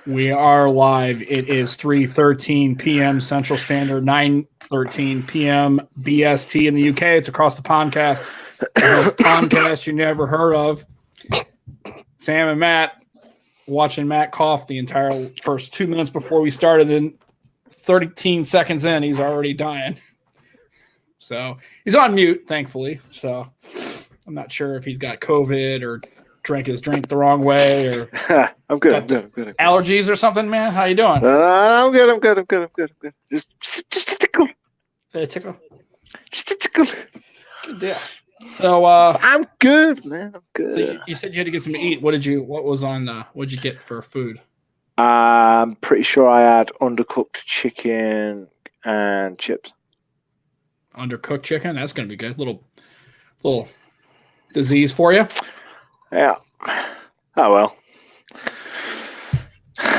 We are live. It is 3:13 p.m. Central Standard, 9:13 p.m. BST in the UK. It's across the Pondcast. Pondcast you never heard of. Sam and Matt, watching Matt cough the entire first 2 minutes before we started. Then 13 seconds in, he's already dying. So he's on mute, thankfully. So I'm not sure if he's got COVID or drank his drink the wrong way, or I'm good. I'm good. Allergies or something, man. How you doing? I'm good. Just a tickle. A tickle. Just a tickle. Good deal. So I'm good, man. I'm good. So you said you had to get something to eat. What did you get for food? I'm pretty sure I had undercooked chicken and chips. Undercooked chicken? That's gonna be good. Little disease for you. Yeah. Oh well.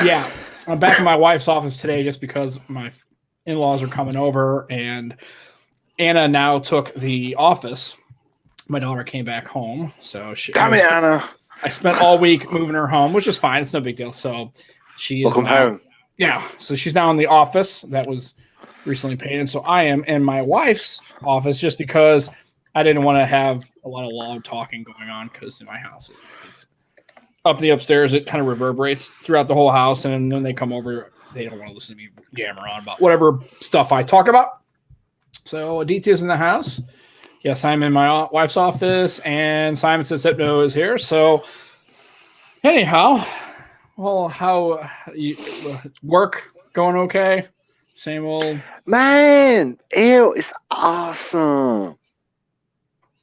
Yeah. I'm back in my wife's office today just because my in-laws are coming over, and Anna now took the office. My daughter came back home, so Anna. I spent all week moving her home, which is fine. It's no big deal. So she is welcome home. Yeah. So she's now in the office that was recently paid, and so I am in my wife's office just because I didn't want to have a lot of loud talking going on, because in my house it's up the upstairs. It kind of reverberates throughout the whole house, and when they come over, they don't want to listen to me yammer on about whatever stuff I talk about. So Aditya's in the house. Yes, I'm in my wife's office, and Simon says Hypno is here. So anyhow, well, how you work going? Okay, same old. Man, it's awesome.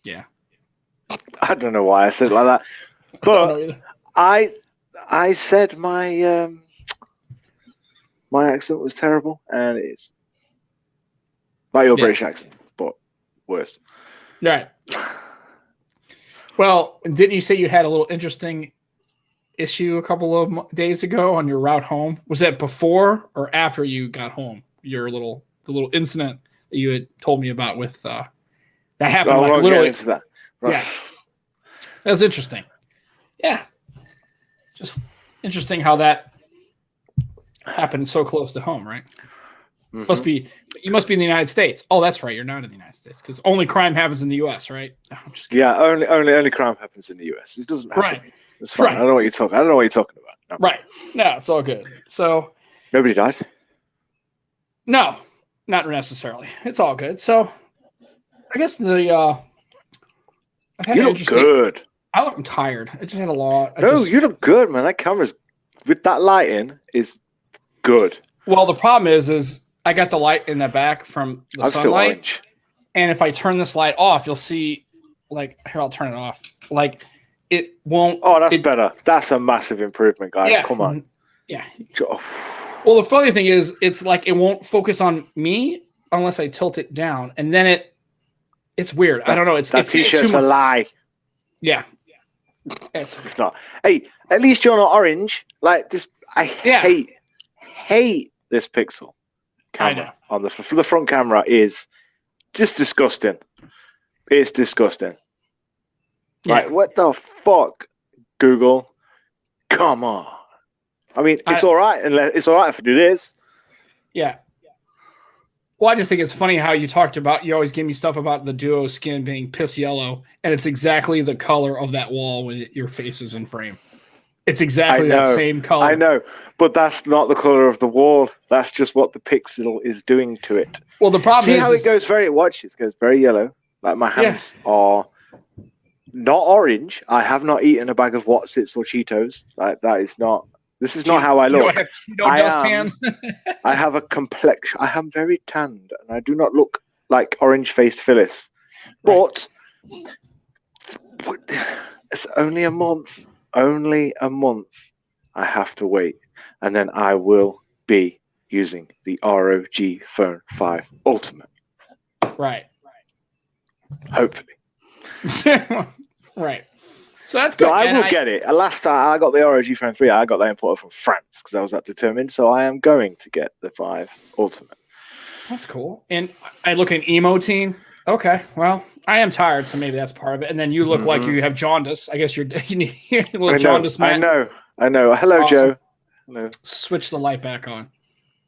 Yeah. I don't know why I said it like that, but I said my my accent was terrible, and it's like your British accent, but worse. Right. Well, didn't you say you had a little interesting issue a couple of days ago on your route home? Was that before or after you got home? The little incident that you had told me about with that happened literally. Into that. Right. Yeah, that was interesting. Yeah, just interesting how that happened so close to home, right? Mm-hmm. You must be in the United States. Oh, that's right. You're not in the United States, because only crime happens in the U.S., right? No, I'm just kidding. Yeah, only crime happens in the U.S. It doesn't happen. Right. It's fine. Right. I don't know what you're talking about. No. Right. No, it's all good. So nobody died? No, not necessarily. It's all good. So I guess you look good. I look tired. I just had a lot. You look good, man. That camera's with that lighting is good. Well, the problem is I got the light in the back from the sunlight. Still orange. And if I turn this light off, you'll see, like, here, I'll turn it off. Like, it won't. Oh, that's better. That's a massive improvement, guys. Yeah. Come on. Yeah. Well, the funny thing is, it's like it won't focus on me unless I tilt it down, and then it's weird. I don't know. That t-shirt's a lie. Yeah. It's not. Hey, at least you're not orange. Like this, I hate this pixel camera on the front camera is just disgusting. It's disgusting. Yeah. Like, what the fuck, Google? Come on. I mean, it's all right. It's all right if I do this. Yeah. Well, I just think it's funny how you talked about, you always give me stuff about the Duo skin being piss yellow, and it's exactly the color of that wall when your face is in frame. It's exactly that same color. I know, but that's not the color of the wall. That's just what the pixel is doing to it. Well, the problem is how it goes it goes very yellow. Like my hands are not orange. I have not eaten a bag of Wotsits or Cheetos. Like that is not. This is not how I look. Hands. I have a complexion. I am very tanned, and I do not look like orange-faced Phyllis. But it's only a month. Only a month. I have to wait, and then I will be using the ROG Phone 5 Ultimate. Right. Hopefully. Right. So that's good. No, I will get it. Last time I got the ROG Phone 3, I got that imported from France because I was that determined. So I am going to get the 5 Ultimate. That's cool. And I look an emo teen. Okay, well, I am tired, so maybe that's part of it. And then you look like you have jaundice. I guess you need a little jaundice, man. I know. Hello, awesome. Joe. No. Switch the light back on.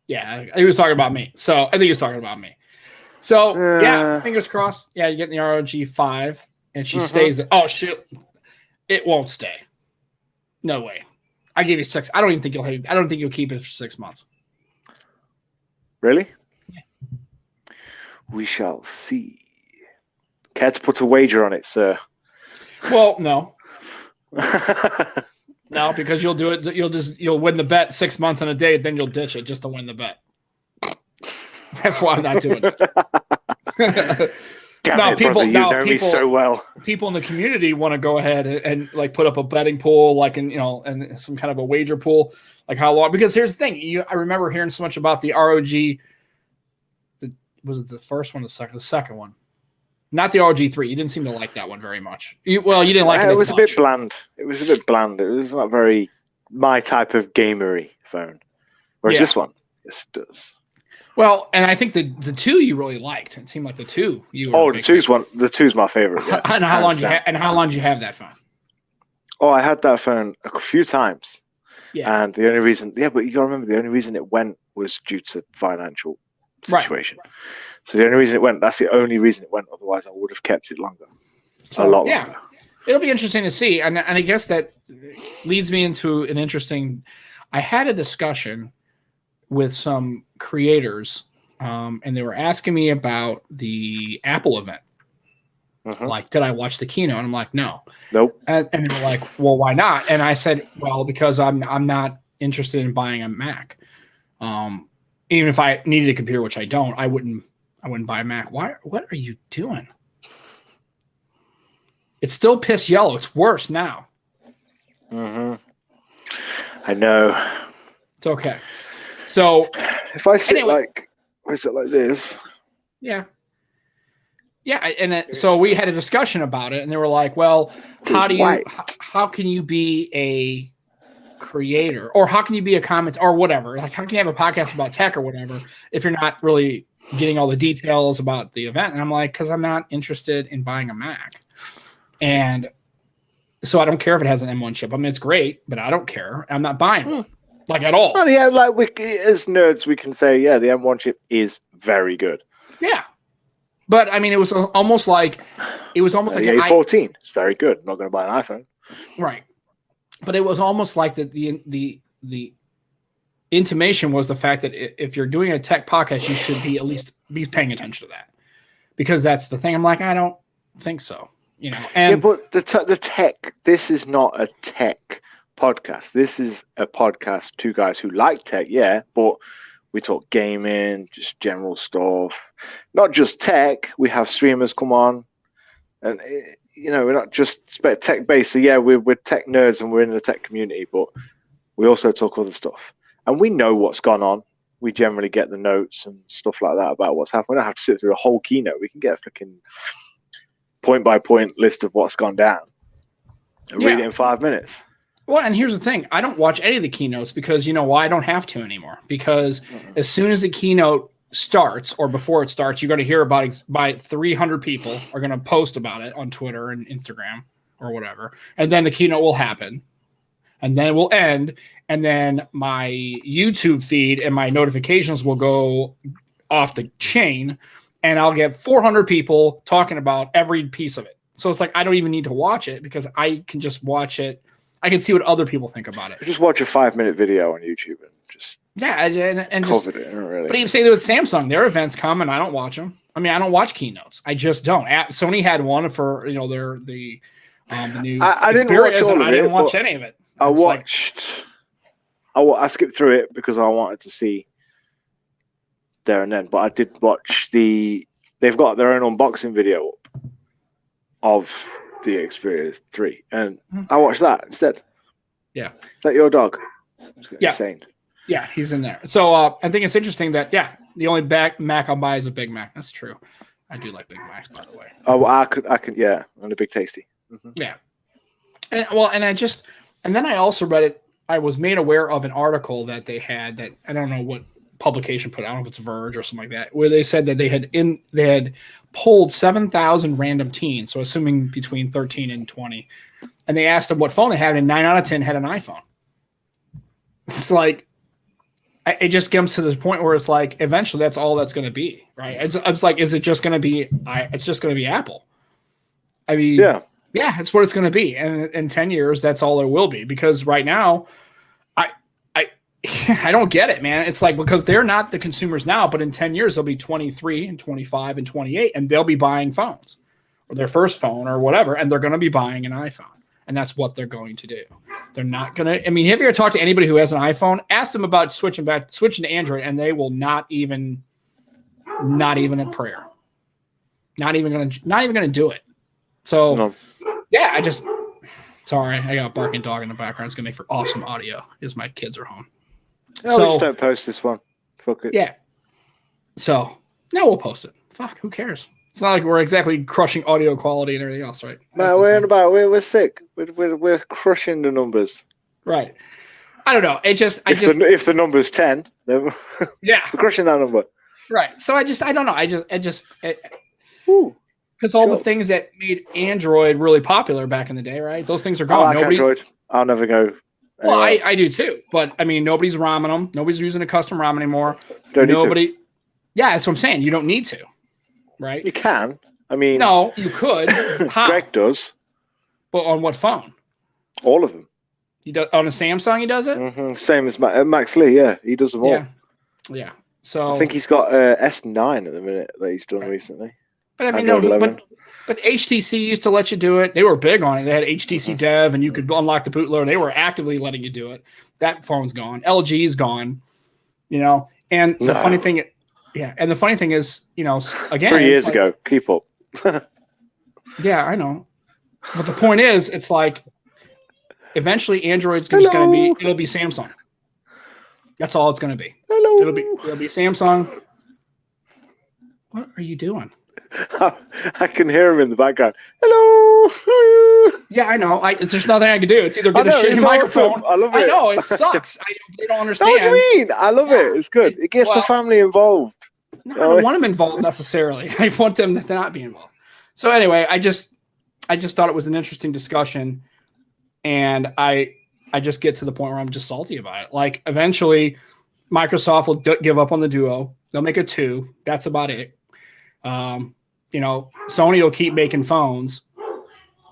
Yeah, he was talking about me. So I think he was talking about me. So yeah, fingers crossed. Yeah, you get the ROG 5, and she stays. Oh shit, it won't stay. No way. I gave you 6. I don't think you'll keep it for 6 months. Really? Yeah. We shall see. Care to put a wager on it, sir? Well, no. No, because you'll do it. You'll win the bet 6 months and a day, then you'll ditch it just to win the bet. That's why I'm not doing it. People know me so well. People in the community want to go ahead and like put up a betting pool, like and some kind of a wager pool, like how long? Because here's the thing: I remember hearing so much about the ROG. Was it the first one, the second one? Not the ROG 3. You didn't seem to like that one very much. You didn't like it. It was a bit bland. It was not very my type of gamery phone. Whereas this one, this does. Well, and I think the 2 you really liked. It seemed like the 2 you were. Oh, the 2's my favorite. Yeah, and how long did you have that phone? Oh, I had that phone a few times. Yeah. And the only reason, but you got to remember, the only reason it went was due to financial situation. Right. So the only reason it went, that's the only reason it went. Otherwise, I would have kept it longer. A lot longer. It'll be interesting to see. And I guess that leads me into an interesting. I had a discussion with some creators, and they were asking me about the Apple event. Like, did I watch the keynote? And I'm like, no. Nope. And they were like, well, why not? And I said, well, because I'm not interested in buying a Mac. Even if I needed a computer, which I don't, I wouldn't buy a Mac. Why? What are you doing? It's still piss yellow. It's worse now. I know. It's okay. So if I sit like this. Yeah. Yeah, and so we had a discussion about it, and they were like, "Well, how can you be a creator, or how can you be a comment, or whatever? Like, how can you have a podcast about tech or whatever if you're not really getting all the details about the event?" And I'm like, "Because I'm not interested in buying a Mac, and so I don't care if it has an M1 chip. I mean, it's great, but I don't care. I'm not buying it, like at all." Well, yeah, like as nerds, we can say, yeah, the M1 chip is very good. Yeah. But I mean, it was almost like the A14. It's very good. I'm not going to buy an iPhone. Right. But it was almost like the intimation was the fact that if you're doing a tech podcast, you should be at least be paying attention to that, because that's the thing. I'm like, I don't think so. And yeah, but the tech. This is not a tech podcast. This is a podcast. 2 guys who like tech. Yeah, but. We talk gaming, just general stuff, not just tech. We have streamers come on, and we're not just tech based. So yeah, we're tech nerds and we're in the tech community, but we also talk other stuff. And we know what's gone on. We generally get the notes and stuff like that about what's happened. We don't have to sit through a whole keynote. We can get a freaking point by point list of what's gone down and read it in 5 minutes. Well, and here's the thing. I don't watch any of the keynotes because, why? I don't have to anymore. Because as soon as the keynote starts or before it starts, you're going to hear about it by 300 people are going to post about it on Twitter and Instagram or whatever. And then the keynote will happen. And then it will end. And then my YouTube feed and my notifications will go off the chain. And I'll get 400 people talking about every piece of it. So it's like I don't even need to watch it because I can just watch it. I can see what other people think about it. Just watch a 5-minute video on YouTube and just and just. It, really. But even say that with Samsung, their events come and I don't watch them. I mean, I don't watch keynotes. I just don't. Sony had one for the new. I didn't watch all of it. I didn't watch any of it. I watched. I skipped through it because I wanted to see there and then. But I did watch they've got their own unboxing video of the Xperia 3, and I watched that instead. Yeah. Is that your dog? Yeah. Insane. Yeah, he's in there. So I think it's interesting that the only Mac I'll buy is a Big Mac. That's true. I do like Big Macs, by the way. Oh, I could, yeah, and a Big Tasty. Yeah. And then I also read it. I was made aware of an article that they had that I don't know what publication put. I don't know if it's Verge or something like that, where they said that they had polled 7,000 random teens, so assuming between 13 and 20, and they asked them what phone they had, and 9 out of 10 had an iPhone. it's like it just comes to the point where it's like eventually that's all that's going to be, right? It's like, is it just going to be? It's just going to be Apple. I mean, yeah, it's what it's going to be, and in 10 years, that's all there will be. Because right now, I don't get it, man. It's like because they're not the consumers now, but in 10 years they'll be 23 and 25 and 28, and they'll be buying phones or their first phone or whatever, and they're going to be buying an iPhone. And that's what they're going to do. They're not going to. I mean, have you ever talked to anybody who has an iPhone? Ask them about switching to Android, and they will not even a prayer. Not even going to do it. So, yeah, sorry, I got a barking dog in the background. It's going to make for awesome audio as my kids are home. No, we just don't post this one. Fuck it. Yeah. So, no, we'll post it. Fuck, who cares? It's not like we're exactly crushing audio quality and everything else, right? No, we're sick. We're crushing the numbers. Right. I don't know. If the number's 10, then yeah, we're crushing that number. Right. So I don't know. Because all the things that made Android really popular back in the day, right? Those things are gone. I like Android. I'll never go. Well, I do too. But I mean, nobody's ROMing them. Nobody's using a custom ROM anymore. Don't need to. Yeah, that's what I'm saying. You don't need to. Right? You can. I mean, no, you could. How? Greg does. But on what phone? All of them. He does on a Samsung. He does it. Mm-hmm. Same as Max Lee. Yeah, he does them all. Yeah. So I think he's got S9 at the minute that he's done recently. But I mean, but HTC used to let you do it. They were big on it. They had HTC Dev, and you could unlock the bootloader. They were actively letting you do it. That phone's gone. LG's gone. And the funny thing. Yeah, and the funny thing is, again, 3 years ago, keep up. Yeah, I know. But the point is, it's like eventually Android's just going to it'll be Samsung. That's all it's going to be. Hello. It'll be Samsung. What are you doing? I can hear him in the background. Hello. Yeah, I know. There's nothing I can do. It's either get a shitty microphone. Awesome. I love it. I know it sucks. They don't understand. What do you mean? I love it. It's good. It gets the family involved. No, I don't want them involved necessarily. I want them to not be involved. So anyway, I just thought it was an interesting discussion, and I just get to the point where I'm just salty about it. Like eventually, Microsoft will give up on the Duo. They'll make a 2. That's about it. Sony will keep making phones,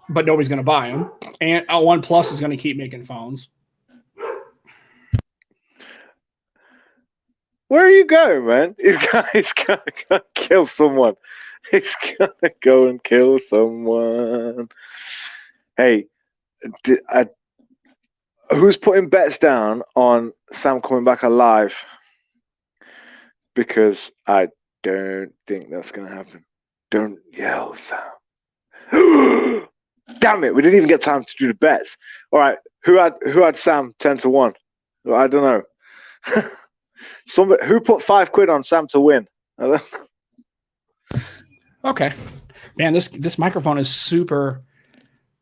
but nobody's going to buy them. And OnePlus is going to keep making phones. Where are you going, man? He's going to kill someone. He's going to go and kill someone. Hey, who's putting bets down on Sam coming back alive? Because I don't think that's going to happen. Don't yell, Sam. Damn it, we didn't even get time to do the bets. All right, who had Sam 10-1? I don't know. Somebody who put £5 on Sam to win. Okay, man, this microphone is super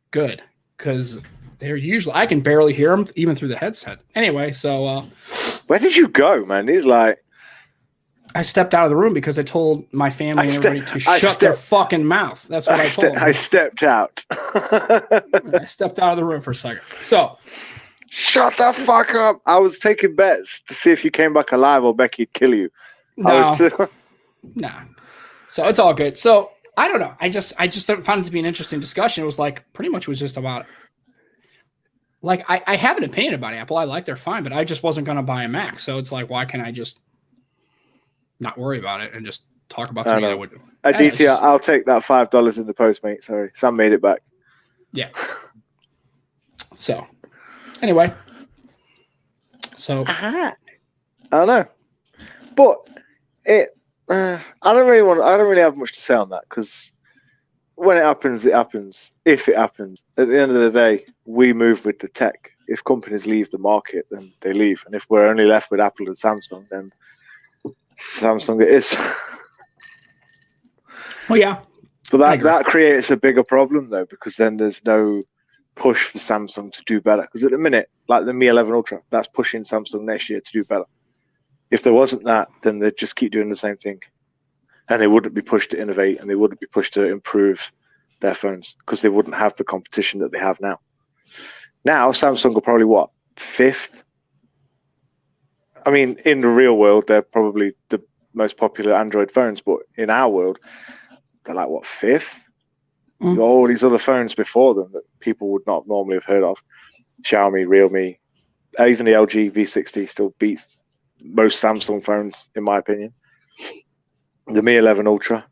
good because they're usually I can barely hear them even through the headset. Anyway, so where did you go, man? He's like, I stepped out of the room because I told my family and everybody to shut their fucking mouth. That's what I told them. I stepped out. I stepped out of the room for a second. So. Shut the fuck up! I was taking bets to see if you came back alive or Becky'd kill you. No. So it's all good. So I don't know. I just found it to be an interesting discussion. It was like pretty much was just about like I have an opinion about Apple. I like they're fine, but I just wasn't going to buy a Mac. So it's like, why can't I just not worry about it and just talk about something that would? Aditya, I'll take that $5 in the post, mate. Sorry, Sam made it back. Yeah. So. Anyway, so I don't know, but I don't really have much to say on that because when it happens, it happens. If it happens, at the end of the day, we move with the tech. If companies leave the market, then they leave, and if we're only left with Apple and Samsung, then Samsung it is. Well, yeah, but that creates a bigger problem though, because then there's no push for Samsung to do better, because at the minute, like the Mi 11 Ultra, that's pushing Samsung next year to do better. If there wasn't that, then they'd just keep doing the same thing, and they wouldn't be pushed to innovate, and they wouldn't be pushed to improve their phones, because they wouldn't have the competition that they have now. Now Samsung are probably 5th I mean, in the real world, they're probably the most popular Android phones, but in our world, they're like, what, fifth? You got all these other phones before them that people would not normally have heard of. Xiaomi, Realme, even the LG V60 still beats most Samsung phones, in my opinion. The Mi 11 Ultra,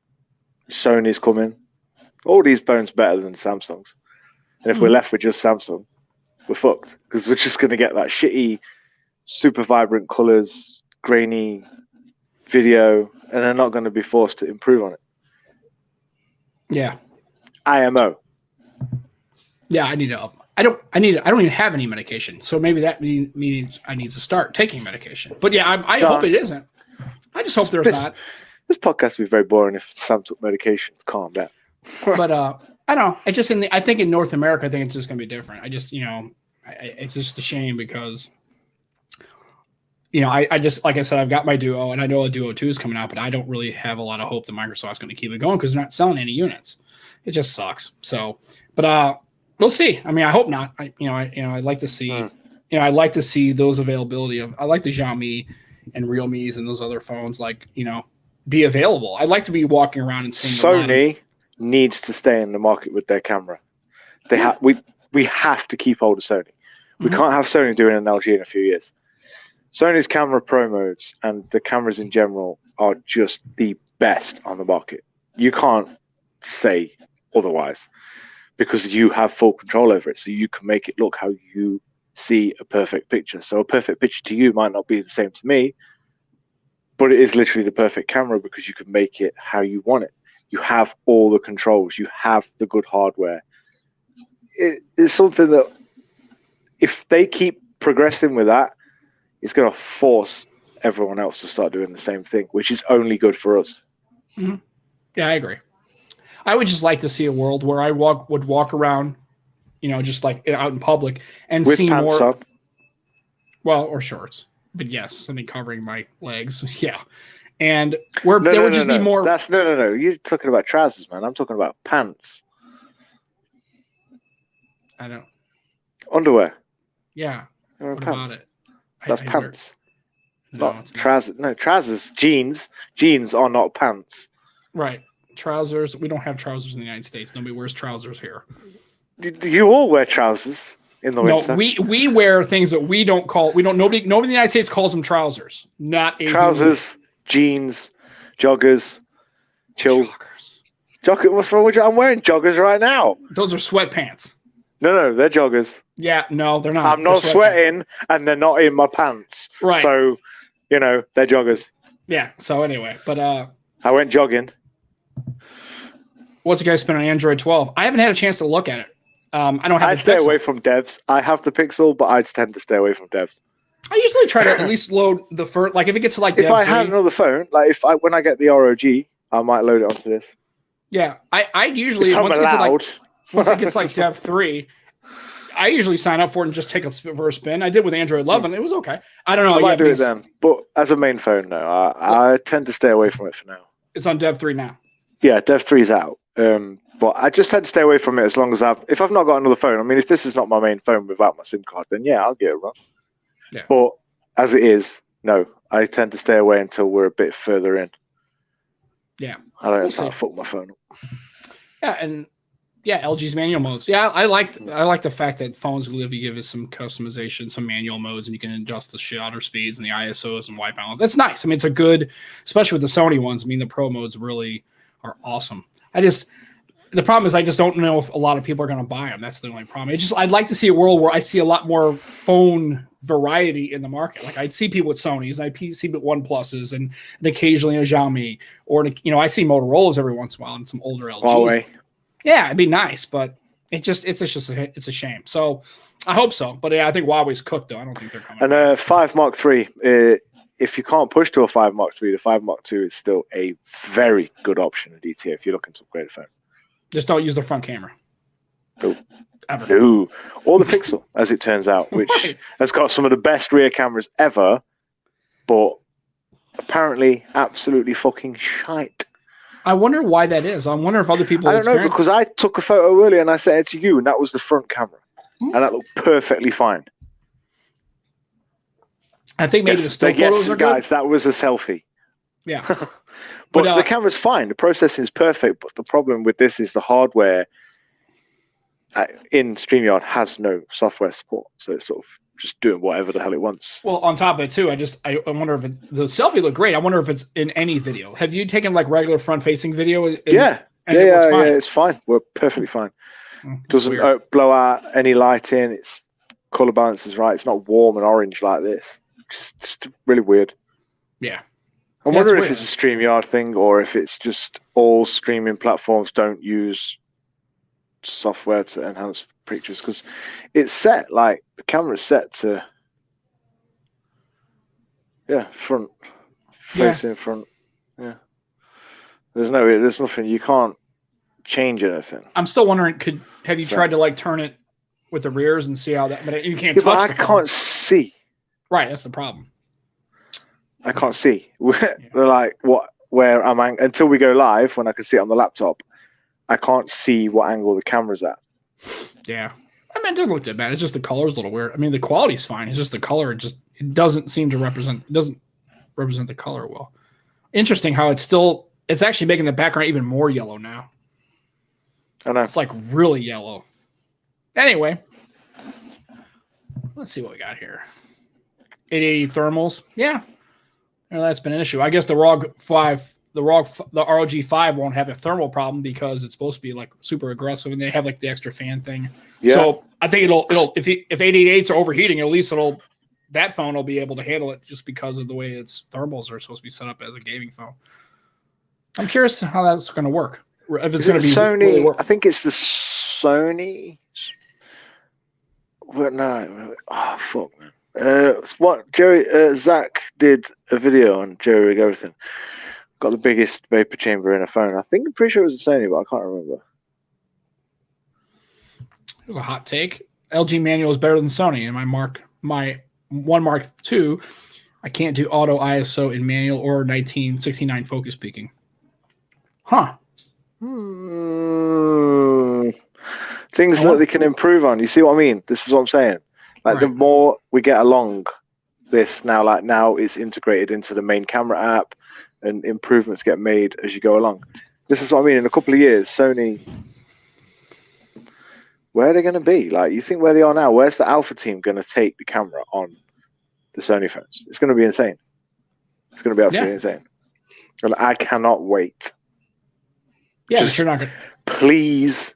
Sony's coming. All these phones better than Samsung's. And if we're left with just Samsung, we're fucked, because we're just going to get that shitty, super vibrant colors, grainy video, and they're not going to be forced to improve on it. Yeah. IMO. Yeah, I need to up. I don't even have any medication, so maybe that means I need to start taking medication. But yeah, I hope it isn't. I just hope there's not. This podcast would be very boring if Sam took medication to calm down. But I don't know. I think in North America, I think it's just gonna be different. I just it's just a shame because I just, like I said, I've got my Duo, and I know a Duo 2 is coming out, but I don't really have a lot of hope that Microsoft's going to keep it going because they're not selling any units. It just sucks. So, but we'll see. I mean, I hope not. I'd like to see. I'd like to see those availability of. I like the Xiaomi and Realme's and those other phones, be available. I'd like to be walking around and seeing. Sony needs to stay in the market with their camera. We have to keep hold of Sony. We can't have Sony doing an LG in a few years. Sony's camera pro modes and the cameras in general are just the best on the market. You can't say otherwise because you have full control over it. So you can make it look how you see a perfect picture. So a perfect picture to you might not be the same to me, but it is literally the perfect camera because you can make it how you want it. You have all the controls. You have the good hardware. It's something that if they keep progressing with that, it's going to force everyone else to start doing the same thing, which is only good for us. Mm-hmm. Yeah, I agree. I would just like to see a world where I would walk around, just like out in public and with see pants more. Up. Well, or shorts, but yes, covering my legs. Yeah, and where there would just be more. That's no. You're talking about trousers, man. I'm talking about pants. I don't. Underwear. Yeah. What pants. about it? That's pants. No, not trousers. No, trousers. Jeans. Jeans are not pants. Right. Trousers. We don't have trousers in the United States. Nobody wears trousers here. You all wear trousers in the winter. No, we wear things that we don't call. We don't. Nobody in the United States calls them trousers. Not trousers, jeans, joggers, chill. Joggers. What's wrong with you? I'm wearing joggers right now. Those are sweatpants. No, they're joggers. Yeah, no, they're not. I'm not sweating, and they're not in my pants. Right. So, they're joggers. Yeah. So anyway, but I went jogging. What's the guy spend on Android 12? I haven't had a chance to look at it. I don't have. I stay away from devs. I have the Pixel, but I tend to stay away from devs. I usually try to at least load the first. Like if it gets to if I had another phone, when I get the ROG, I might load it onto this. Yeah, I usually once it gets like Dev 3, I usually sign up for it and just take a spin. I did with Android 11. It was okay. I don't know. I might do it then, but as a main phone, no. I tend to stay away from it for now. It's on Dev 3 now. Yeah, Dev 3's out. But I just tend to stay away from it as long as if I've not got another phone. I mean, if this is not my main phone without my SIM card, then yeah, I'll get it run. Yeah. But as it is, no, I tend to stay away until we're a bit further in. Yeah. I don't start fuck my phone up. Yeah, and LG's manual modes. Yeah, I like the fact that phones will give us some customization, some manual modes, and you can adjust the shutter speeds and the ISOs and white balance. That's nice. I mean, it's a good, especially with the Sony ones. I mean, the Pro modes really are awesome. The problem is I just don't know if a lot of people are going to buy them. That's the only problem. I'd like to see a world where I see a lot more phone variety in the market. Like I'd see people with Sonys, I'd see people with OnePluses, and occasionally a Xiaomi, or I see Motorola's every once in a while and some older LGs. Huawei. Yeah, it'd be nice, but it's a shame. So I hope so. But yeah, I think Huawei's cooked though. I don't think they're coming. And 5 Mark III. If you can't push to a 5 Mark III, the 5 Mark II is still a very good option at DTA if you're looking to upgrade a phone. Just don't use the front camera. No. Ever. No. Or the Pixel, as it turns out, which has got some of the best rear cameras ever, but apparently absolutely fucking shite. I wonder why that is. I wonder if other people. I don't know, because I took a photo earlier and I sent it to you, and that was the front camera, and that looked perfectly fine. I think maybe the still photos are guys, good. That was a selfie. Yeah. but the camera's fine. The processing is perfect. But the problem with this is the hardware in StreamYard has no software support. So it's sort of just doing whatever the hell it wants. Well, on top of it too, I wonder if the selfie looked great. I wonder if it's in any video. Have you taken like regular front facing video? Yeah, it's fine. We're perfectly fine. Doesn't blow out any light in. Its color balance is right. It's not warm and orange like this. Just really weird. Yeah. I'm wondering if it's a StreamYard thing or if it's just all streaming platforms don't use software to enhance pictures, because it's set, like the camera's set to front facing front. Yeah. There's nothing, you can't change anything. I'm still wondering, have you tried to like turn it with the rears and see how that, but you can't touch but I can't see. Right, that's the problem. I can't see where I'm until we go live, when I can see it on the laptop. I can't see what angle the camera's at. Yeah. I mean, it doesn't look that bad. It's just the color's a little weird. I mean, the quality's fine. It's just the color. It doesn't seem to represent the color well. Interesting how it's actually making the background even more yellow now. I know. It's like really yellow. Anyway, let's see what we got here. 880 thermals. Yeah. That's been an issue. I guess the ROG 5 won't have a thermal problem because it's supposed to be like super aggressive and they have like the extra fan thing. Yeah. So I think it'll if 888s are overheating, at least that phone will be able to handle it just because of the way its thermals are supposed to be set up as a gaming phone. I'm curious how that's going to work. If it's going to be Sony, really I think it's the Sony. Well, no, fuck, man. What Zach did a video on Jerry Rig Everything. Got the biggest vapor chamber in a phone. I'm pretty sure it was a Sony, but I can't remember. It was a hot take. LG manual is better than Sony. And my One Mark II, I can't do auto ISO in manual or 1969 focus peaking. Huh. Things that they can improve on. You see what I mean? This is what I'm saying. Like right. The more we get along this now it's integrated into the main camera app and improvements get made as you go along. This is what I mean. In a couple of years, Sony, where are they going to be? Like, you think where they are now, where's the alpha team going to take the camera on the Sony phones? It's going to be insane. It's going to be absolutely insane. And I cannot wait. Yeah, but you're not going to. Please,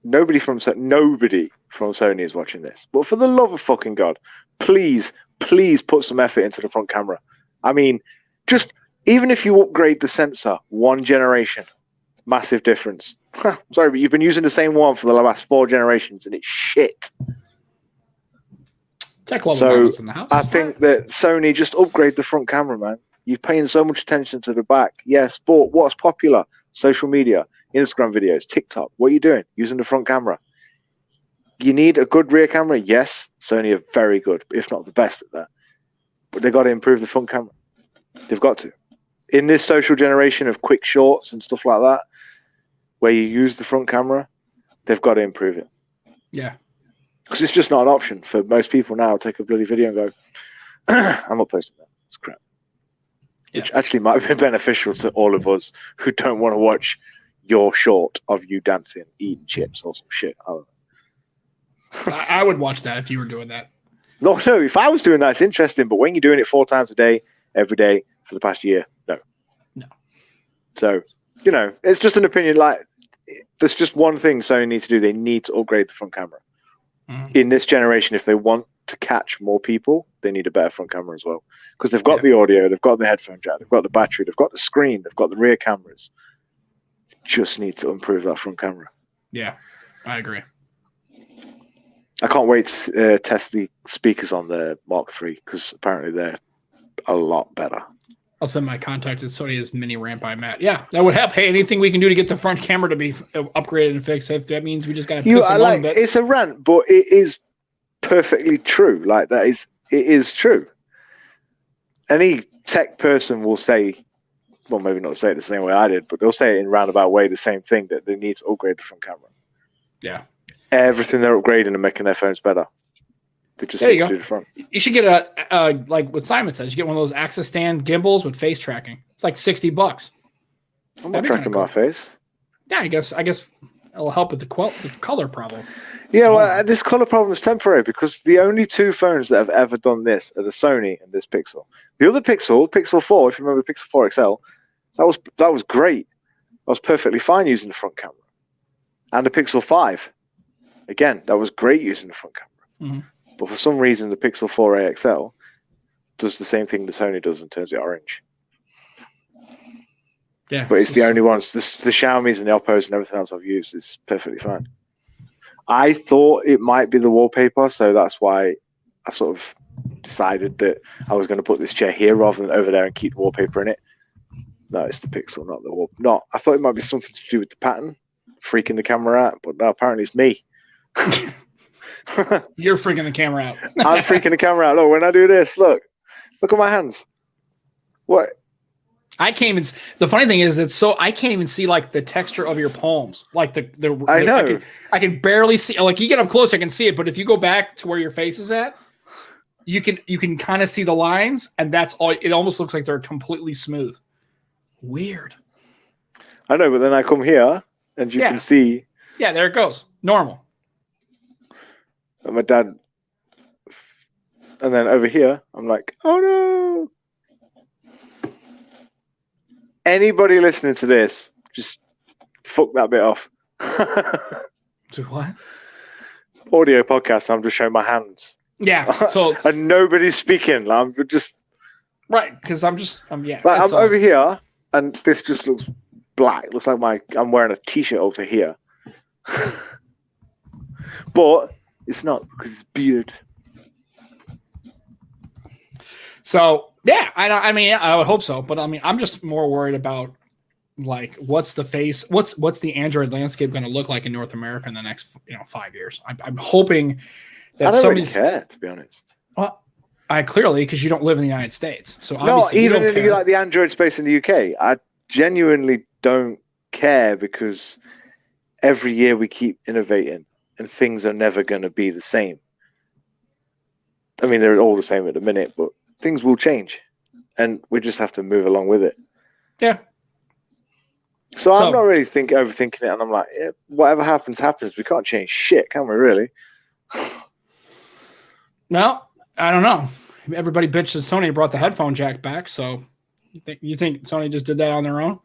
nobody from Sony is watching this. But for the love of fucking God, please put some effort into the front camera. I mean, just even if you upgrade the sensor one generation, massive difference. Sorry, but you've been using the same one for the last 4 generations and it's shit. Tech level balance in the house. I think that Sony just upgrade the front camera, man. You're paying so much attention to the back. Yes, but what's popular? Social media, Instagram videos, TikTok. What are you doing? Using the front camera. You need a good rear camera. Yes, Sony are very good, if not the best at that. But they've got to improve the front camera. They've got to. In this social generation of quick shots and stuff like that, where you use the front camera, they've got to improve it. Yeah. Because it's just not an option for most people now. Take a bloody video and go, I'm not posting that. It's crap. Yeah. Which actually might have been beneficial to all of us who don't want to watch your short of you dancing, eating chips or some shit. I don't know. I would watch that if you were doing that. No, if I was doing that, it's interesting. But when you're doing it 4 times a day, every day for the past year, no. So, it's just an opinion. Like, there's just one thing Sony needs to do. They need to upgrade the front camera. In this generation, if they want to catch more people, they need a better front camera as well. Because they've got the audio, they've got the headphone jack, they've got the battery, they've got the screen, they've got the rear cameras. Just need to improve that front camera. Yeah, I agree. I can't wait to test the speakers on the Mark III because apparently they're a lot better. I'll send my contact to Sony's mini ramp by Matt. Yeah, that would help. Hey, anything we can do to get the front camera to be upgraded and fixed, if that means we just got to piss them on a bit. It's a rant, but it is perfectly true. Like, it is true. Any tech person will say, well, maybe not say it the same way I did, but they'll say it in a roundabout way the same thing, that they need to upgrade the front camera. Yeah. Everything they're upgrading and making their phones better. They just need to do the front. You should get a like what Simon says. You get one of those Axis stand gimbals with face tracking. It's like $60. I'm not tracking my face. Yeah, I guess it'll help with the color problem. Yeah, well, this color problem is temporary because the only two phones that have ever done this are the Sony and this Pixel. The other Pixel 4, if you remember Pixel 4 XL, that was great. I was perfectly fine using the front camera. And the Pixel 5, again, that was great using the front camera. Mm-hmm. But for some reason, the Pixel 4a XL does the same thing the Sony does and turns it orange. Yeah, but it's the only ones. The Xiaomi's and the Oppos and everything else I've used is perfectly fine. I thought it might be the wallpaper, so that's why I sort of decided that I was going to put this chair here rather than over there and keep the wallpaper in it. No, it's the Pixel, not the wall. I thought it might be something to do with the pattern, freaking the camera out, but no, apparently it's me. You're freaking the camera out. I'm freaking the camera out. Look, when I do this, look at my hands. What? I can't even. The funny thing is, I can't even see like the texture of your palms. Like I know. I can barely see. Like you get up close, I can see it. But if you go back to where your face is at, you can kind of see the lines, and that's all. It almost looks like they're completely smooth. Weird. I know, but then I come here, and you can see. Yeah, there it goes. Normal. And my dad. And then over here, I'm like, oh no. Anybody listening to this, just fuck that bit off. To what? Audio podcast. I'm just showing my hands. Yeah. So and nobody's speaking. I'm just right because I'm yeah. Like, I'm over here, and this just looks black. It looks like I'm wearing a t-shirt over here. But it's not because it's beard. So yeah, I mean, I would hope so, but I mean, I'm just more worried about like what's the Android landscape going to look like in North America in the next 5 years. I'm hoping that I don't really care, to be honest. Well, I clearly because you don't live in the United States, so no, even in like the Android space in the UK, I genuinely don't care because every year we keep innovating and things are never going to be the same. I mean, they're all the same at the minute, but things will change, and we just have to move along with it. Yeah. So I'm not really overthinking it, and I'm like, yeah, whatever happens. We can't change shit, can we? Really? No, I don't know. Everybody bitched that Sony brought the headphone jack back. So you think Sony just did that on their own?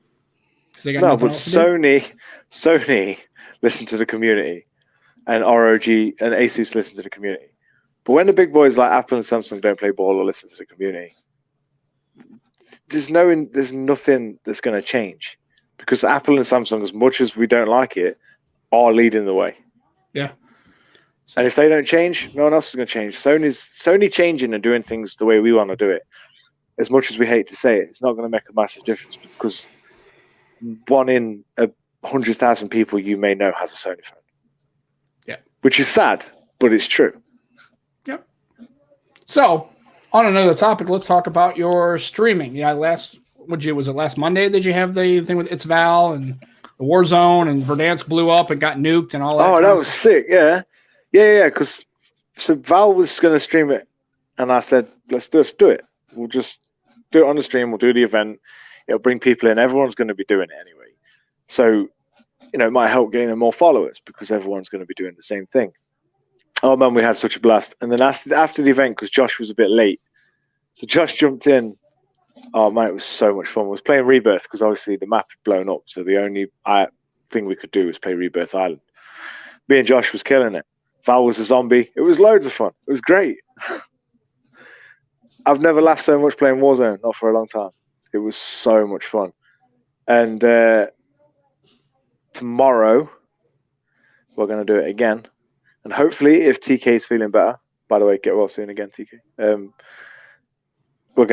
They got but Sony listened to the community, and ROG and Asus listened to the community. But when the big boys like Apple and Samsung don't play ball or listen to the community, there's nothing that's going to change because Apple and Samsung, as much as we don't like it, are leading the way. Yeah. And if they don't change, no one else is going to change. Sony changing and doing things the way we want to do it. As much as we hate to say it, it's not going to make a massive difference because 1 in 100,000 people you may know has a Sony phone. Yeah. Which is sad, but it's true. Yep. So, on another topic, let's talk about your streaming. Yeah, was it last Monday that you have the thing with It's Val and the Warzone and Verdansk blew up and got nuked and all that? Oh, that was sick, yeah. Yeah, because Val was going to stream it, and I said, let's just do it. We'll just do it on the stream. We'll do the event. It'll bring people in. Everyone's going to be doing it anyway. So, it might help gain more followers because everyone's going to be doing the same thing. Oh, man, we had such a blast. And then after the event, because Josh was a bit late, so Josh jumped in. Oh, man, it was so much fun. We was playing Rebirth because obviously the map had blown up. So the only thing we could do was play Rebirth Island. Me and Josh was killing it. Val was a zombie. It was loads of fun. It was great. I've never laughed so much playing Warzone, not for a long time. It was so much fun. And tomorrow, we're going to do it again. And hopefully, if TK is feeling better, by the way, get well soon again, TK.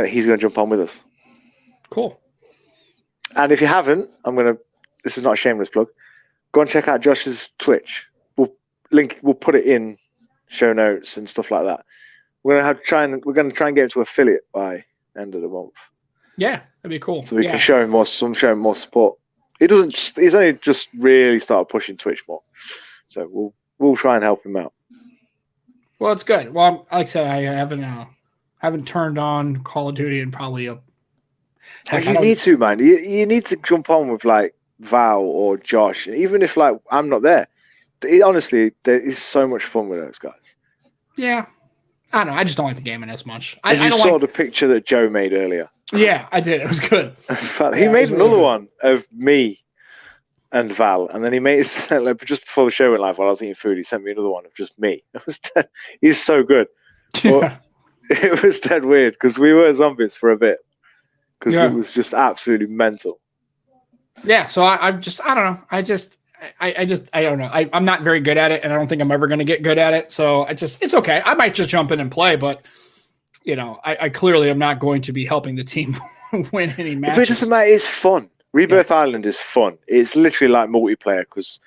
He's going to jump on with us. Cool. And if you haven't, this is not a shameless plug, go and check out Josh's Twitch. We'll put it in show notes and stuff like that. We're going to try and get him to affiliate by the end of the month. Yeah, that'd be cool. So we can show him more support. He's only just really started pushing Twitch more. So we'll try and help him out. Well, it's good. Well, like I said, I haven't turned on Call of Duty in probably a. Like, you need to, man. You need to jump on with like Val or Josh, even if like I'm not there. Honestly, there is so much fun with those guys. Yeah, I don't know. I just don't like the gaming as much. I saw the picture that Joe made earlier. Yeah, I did. It was good. He made another one of me and Val, and then he made it like, just before the show went live while I was eating food. He sent me another one of just me. He's so good. Yeah. But it was dead weird because we were zombies for a bit because it was just absolutely mental. Yeah, so I don't know. I don't know. I'm not very good at it, and I don't think I'm ever going to get good at it. So it's okay. I might just jump in and play, but I clearly am not going to be helping the team win any matches. But it doesn't matter. It's fun. Rebirth Island is fun. It's literally like multiplayer because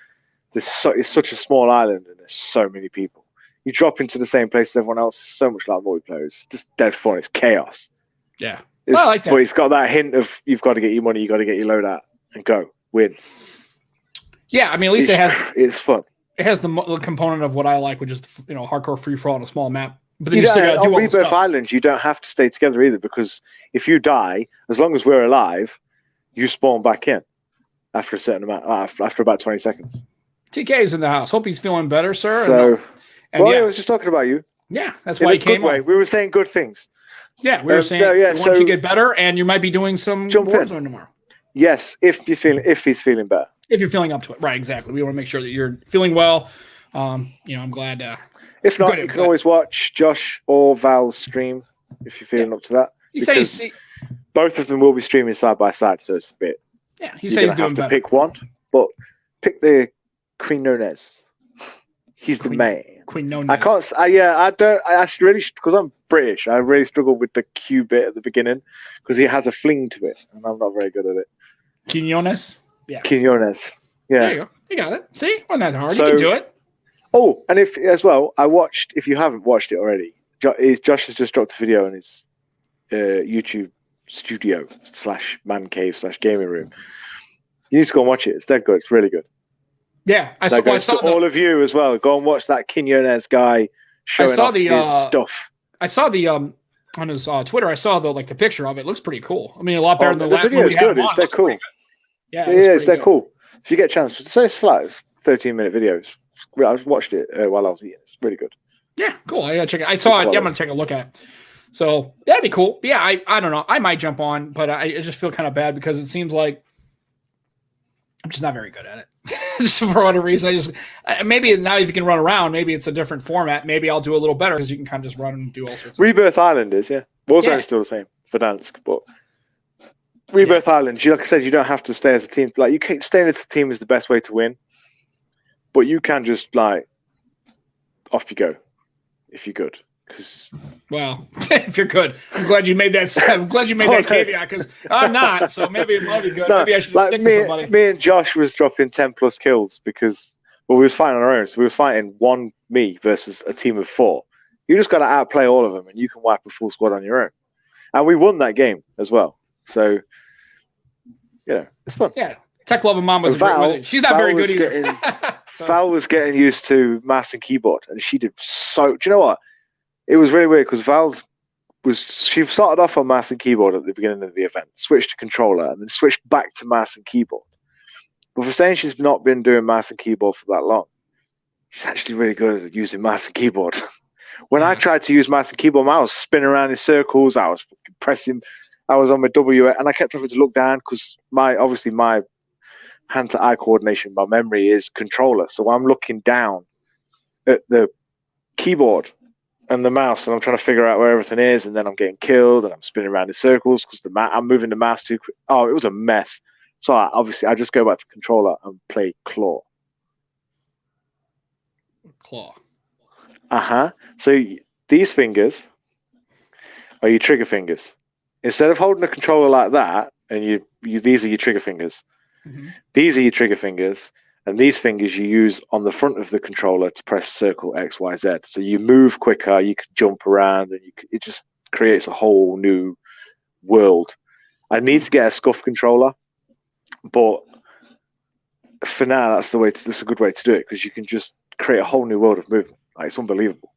it's such a small island and there's so many people. You drop into the same place as everyone else. It's so much like multiplayer. It's just dead fun. It's chaos. Yeah. I like that. But it's got that hint of you've got to get your money, you've got to get your load out and go win. Yeah, I mean, at least it's fun. It has the component of what I like, which is hardcore free for all on a small map. But then on Rebirth Island, you don't have to stay together either because if you die, as long as we're alive, you spawn back in after a certain amount, after about 20 seconds. TK's in the house. Hope he's feeling better, sir. So, I was just talking about you. Yeah, that's why he came on. We were saying good things. Yeah, we were saying you want to get better, and you might be doing some Warzone tomorrow. Yes, if he's feeling better. If you're feeling up to it, right? Exactly. We want to make sure that you're feeling well. I'm glad. If not, you can always watch Josh or Val's stream if you're feeling up to that. Because both of them will be streaming side by side, so it's a bit. Yeah, he says he's doing better. Pick one, but pick the Queen Nunez. He's the man. Queen Nunez. I can't. I don't. I really, because I'm British. I really struggle with the Q bit at the beginning because he has a fling to it, and I'm not very good at it. Quinones. Yeah. Quinones. Yeah. There you go. You got it. See, wasn't that hard? You can do it. Oh, and I watched. If you haven't watched it already, Josh has just dropped a video on his YouTube studio / man cave / gaming room. You need to go and watch it. It's dead good. It's really good. Yeah, I saw all of you as well. Go and watch that Quinones guy showing off his stuff. I saw the on his Twitter. I saw the picture of it. It looks pretty cool. I mean, a lot better than the video. Is good. It's dead cool. Yeah, it's dead cool. If you get a chance, it's like 13-minute videos. I watched it while I was eating. It's really good. Yeah, cool. I gotta check it. I saw it. Yeah, I'm gonna take a look at it. So that'd be cool. But yeah, I don't know. I might jump on, but I just feel kind of bad because it seems like I'm just not very good at it. Just for whatever reason, maybe now if you can run around, maybe it's a different format. Maybe I'll do a little better because you can kind of just run and do all sorts. Rebirth Island is Warzone is still the same for Dansk, but Rebirth Island, like I said, you don't have to stay as a team. Like staying as a team is the best way to win, but you can just off you go if you're good. Well, if you're good, I'm glad you made that. I'm glad you made that caveat because I'm not. So maybe it might be good. Maybe I should stick to somebody. Me and Josh was dropping 10+ kills because we was fighting on our own. So we was fighting me versus a team of 4. You just got to outplay all of them, and you can wipe a full squad on your own. And we won that game as well. So it's fun. Yeah, Tech Love and Mom was a great one. She's not very good either. Val was getting used to mouse and keyboard, and she did so. Do you know what? It was really weird because she started off on mouse and keyboard at the beginning of the event, switched to controller, and then switched back to mouse and keyboard. But for saying she's not been doing mouse and keyboard for that long, she's actually really good at using mouse and keyboard. When I tried to use mouse and keyboard, I was spinning around in circles. I was pressing. I was on my W, and I kept having to look down because my hand-to-eye coordination, my memory is controller. So I'm looking down at the keyboard and the mouse, and I'm trying to figure out where everything is, and then I'm getting killed, and I'm spinning around in circles because I'm moving the mouse too quick. Oh, it was a mess. So I just go back to controller and play claw. Claw. So these fingers are your trigger fingers. Instead of holding a controller like that, and these are your trigger fingers. Mm-hmm. These are your trigger fingers. And these fingers you use on the front of the controller to press circle X, Y, Z. So you move quicker, you can jump around, and it just creates a whole new world. I need to get a scuff controller, but for now, that's a good way to do it because you can just create a whole new world of movement. It's unbelievable.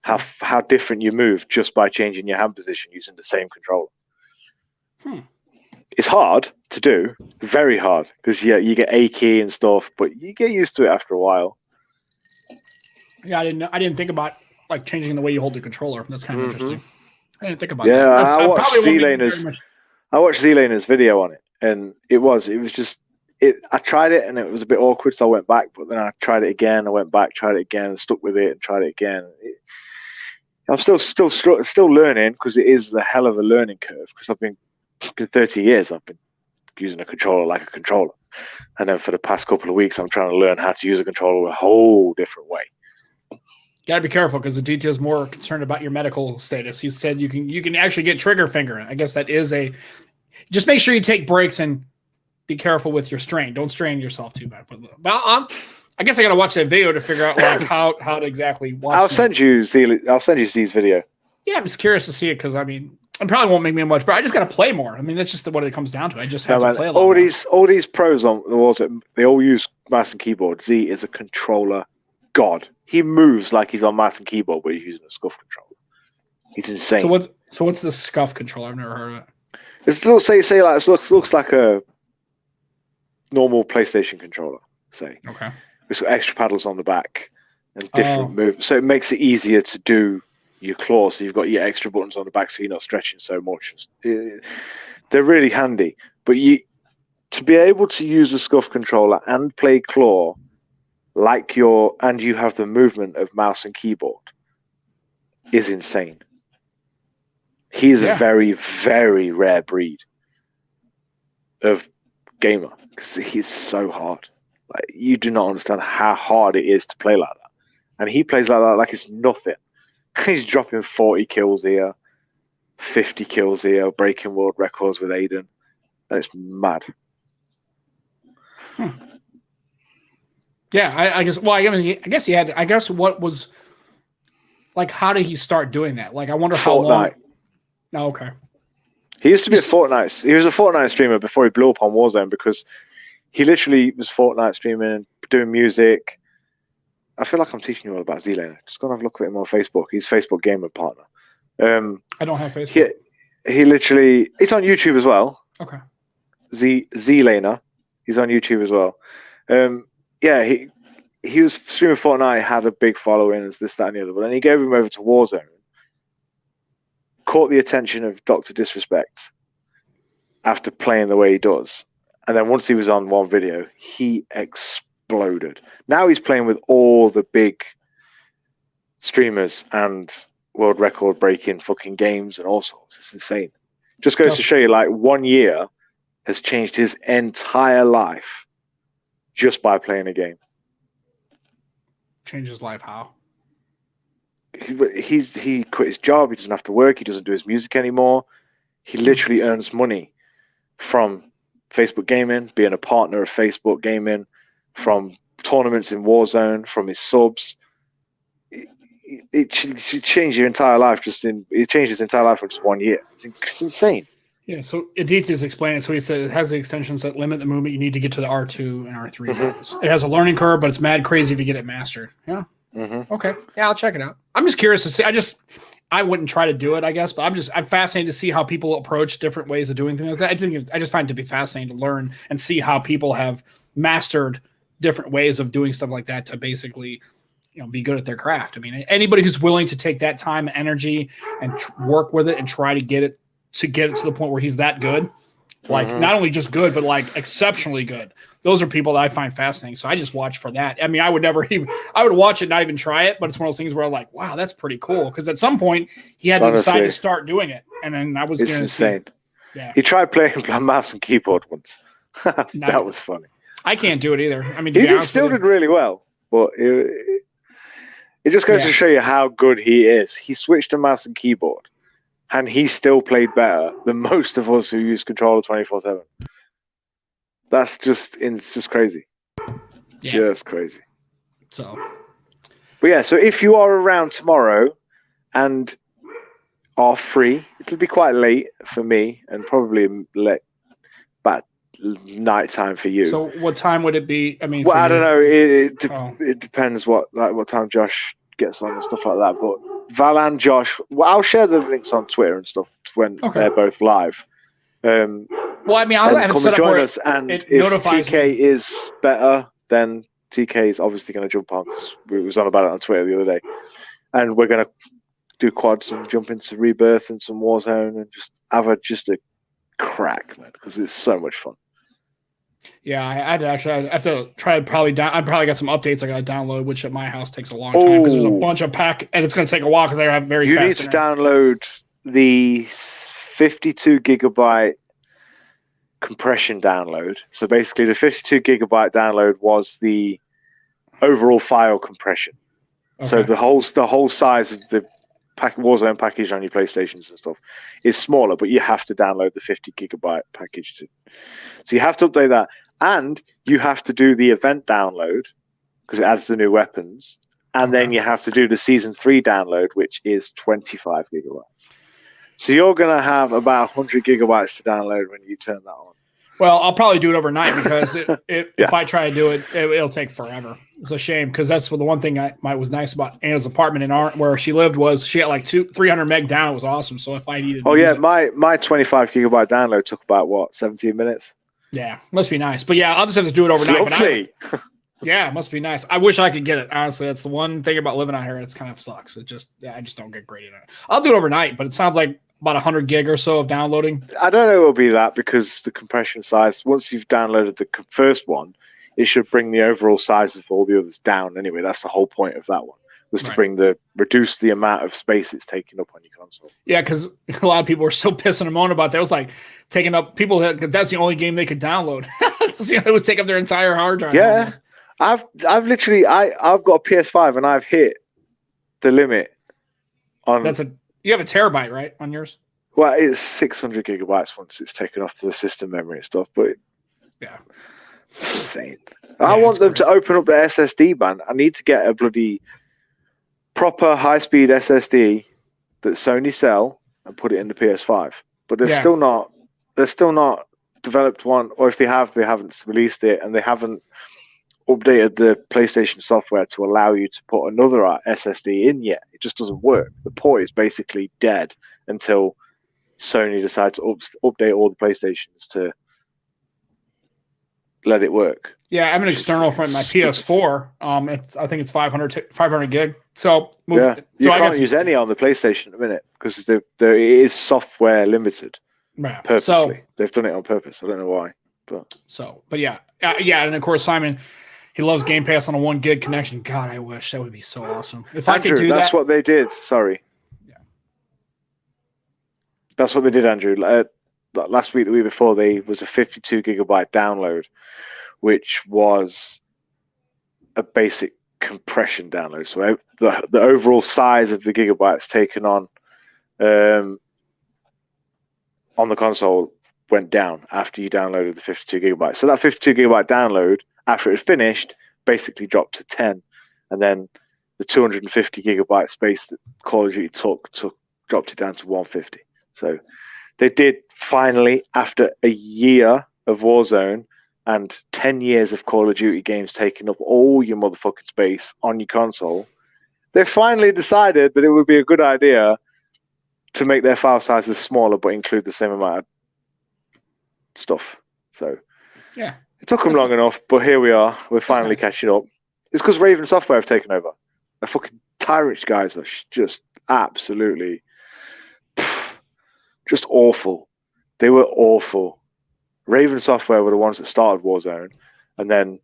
how different you move just by changing your hand position using the same controller. It's hard to do, very hard, because you get achy and stuff, but you get used to it after a while. Yeah, I didn't think about like changing the way you hold the controller. That's kind of interesting. I didn't think about that. Yeah, I watched Z-Laner's video on it, and it was just it. I tried it, and it was a bit awkward, so I went back. But then I tried it again. I went back, tried it again, stuck with it, and tried it again. I'm still learning, because it is a hell of a learning curve. Because I've been 30 years, I've been using a controller like a controller, and then for the past couple of weeks, I'm trying to learn how to use a controller a whole different way. Gotta be careful, because the detail's more concerned about your medical status. He said you can actually get trigger finger. I guess that is just make sure you take breaks and be careful with your strain. Don't strain yourself too bad. But I guess I gotta watch that video to figure out like how to exactly watch. I'll send you Z's video. Yeah, I'm just curious to see it, because I mean, it probably won't make me much, but I just gotta play more. I mean, that's just what it comes down to. I just have to play a lot. All these pros on the walls, they all use mouse and keyboard. Z is a controller god. He moves like he's on mouse and keyboard, but he's using a scuff controller. He's insane. So what's the scuff controller? I've never heard of it. It looks like a normal PlayStation controller. Say, okay. With extra paddles on the back and different moves, so it makes it easier to do your claw. So you've got your extra buttons on the back, so you're not stretching so much. They're really handy. But to be able to use a scuff controller and play claw and you have the movement of mouse and keyboard is insane. He is a very, very rare breed of gamer, because he's so hard. Like, you do not understand how hard it is to play like that. And he plays like that like it's nothing. He's dropping 40 kills here, 50 kills here, breaking world records with Aiden. And it's mad. Yeah, I guess. Well, I guess he had. I guess what was like? How did he start doing that? Like, I wonder how long. Oh, okay. He used to be a Fortnite. He was a Fortnite streamer before he blew up on Warzone, because he literally was Fortnite streaming, doing music. I feel like I'm teaching you all about Z-Laner. Just go and have a look at him on Facebook. He's Facebook gamer partner. I don't have Facebook. He literally. It's on YouTube as well. Okay. Z-Laner. He's on YouTube as well. Yeah, he was streaming Fortnite, had a big following, and this, that, and the other. But then he gave him over to Warzone, caught the attention of Dr. Disrespect after playing the way he does. And then once he was on one video, he exploded. Now he's playing with all the big streamers and world record breaking fucking games and all sorts. It's insane. Just goes to show you, like, 1 year has changed his entire life just by playing a game. Change his life how? He quit his job. He doesn't have to work. He doesn't do his music anymore. He literally earns money from Facebook gaming, being a partner of Facebook gaming, from tournaments in Warzone, from his subs. It changed your entire life. It changed his entire life for just 1 year. It's insane. Yeah, so Aditya is explaining. So he said it has the extensions that limit the movement you need to get to the R2 and R3 buttons. It has a learning curve, but it's mad crazy if you get it mastered. Yeah. Okay. Yeah, I'll check it out. I'm just curious to see. I wouldn't try to do it, I guess, but I'm fascinated to see how people approach different ways of doing things like that. I just find it to be fascinating to learn and see how people have mastered different ways of doing stuff like that to basically, be good at their craft. I mean, anybody who's willing to take that time and energy and work with it and try to get it to the point where he's that good, like not only just good, but like exceptionally good. Those are people that I find fascinating. So I just watch for that. I mean, I would watch it, not even try it, but it's one of those things where I'm like, wow, that's pretty cool. Because at some point he had to decide to start doing it. And then I was going to insane. Yeah. He tried playing mouse and keyboard once. That was funny. I can't do it either. I mean, he still did really well, but it just goes to show you how good he is. He switched to mouse and keyboard, and he still played better than most of us who use controller 24/7. It's just crazy. Yeah. Just crazy. So, but yeah, so if you are around tomorrow and are free, it'll be quite late for me and probably late, about night time for you. So what time would it be? I mean, I don't know. It depends what time Josh gets on and stuff like that. But Val and Josh. Well, I'll share the links on Twitter and stuff when they're both live. Well, I mean, I haven't set up where us, and if TK is better, then TK is obviously going to jump on, because we was on about it on Twitter the other day, and we're going to do quads and jump into Rebirth and some Warzone and just have a crack, man, because it's so much fun. Yeah, I have to try to I'd probably got some updates I got to download, which at my house takes a long time because there's a bunch of and it's going to take a while because I have very fast. You need to download the 52 gigabyte compression download. So basically, the 52 gigabyte download was the overall file compression. Okay. So the whole size of the Warzone package on your PlayStations and stuff is smaller, but you have to download the 50 gigabyte package too. So you have to update that, and you have to do the event download because it adds the new weapons, and then you have to do the Season 3 download, which is 25 gigabytes. So you're going to have about 100 gigabytes to download when you turn that on. Well, I'll probably do it overnight because if I try to do it, it'll take forever. It's a shame because that's the one thing was nice about Anna's apartment where she lived was she had like 300 meg down. It was awesome. So if I needed, my 25 gigabyte download took about 17 minutes. Yeah, must be nice. But yeah, I'll just have to do it overnight. Yeah, it must be nice. I wish I could get it. Honestly, that's the one thing about living out here. It's kind of sucks. I just don't get great at it. I'll do it overnight, but it sounds like about 100 gig or so of downloading. I don't know it'll be that because the compression size, once you've downloaded the first one, it should bring the overall size of all the others down anyway. That's the whole point of that one, was to reduce the amount of space it's taking up on your console. Yeah, because a lot of people were so pissing and moaning about that. It was like taking up that's the only game they could download. It was taking up their entire hard drive. Yeah. I've got a PS5 and I've hit the limit on you have a terabyte, right, on yours? Well, it's 600 gigabytes once it's taken off the system memory and stuff, but it's insane. I want them to open up the SSD, man. I need to get a bloody proper high-speed SSD that Sony sell and put it in the PS5. But they're still not developed one, or if they haven't released it, and they haven't updated the PlayStation software to allow you to put another SSD in yet. It just doesn't work. The port is basically dead until Sony decides to update all the PlayStations to let it work. Yeah, I have an external from my PS4. I think it's 500 gig. So you can't use any on the PlayStation at the minute because it is software limited. Yeah. Purposely, they've done it on purpose. I don't know why, but yeah, and of course Simon, he loves Game Pass on a 1 gig connection. God, I wish that would be so awesome. If Andrew, I could do that's what they did. Sorry. Yeah. That's what they did, Andrew. Last week, the week before, was a 52 gigabyte download, which was a basic compression download. So the overall size of the gigabytes taken on the console went down after you downloaded the 52 gigabytes. So that 52 gigabyte download, after it finished, basically dropped to 10, and then the 250 gigabyte space that Call of Duty dropped it down to 150. So they did finally, after a year of Warzone and 10 years of Call of Duty games taking up all your motherfucking space on your console, they finally decided that it would be a good idea to make their file sizes smaller but include the same amount of stuff. So yeah. It took them long enough, but here we are. We're finally catching up. It's because Raven Software have taken over. The fucking tyrant guys are just absolutely just awful. They were awful. Raven Software were the ones that started Warzone, and then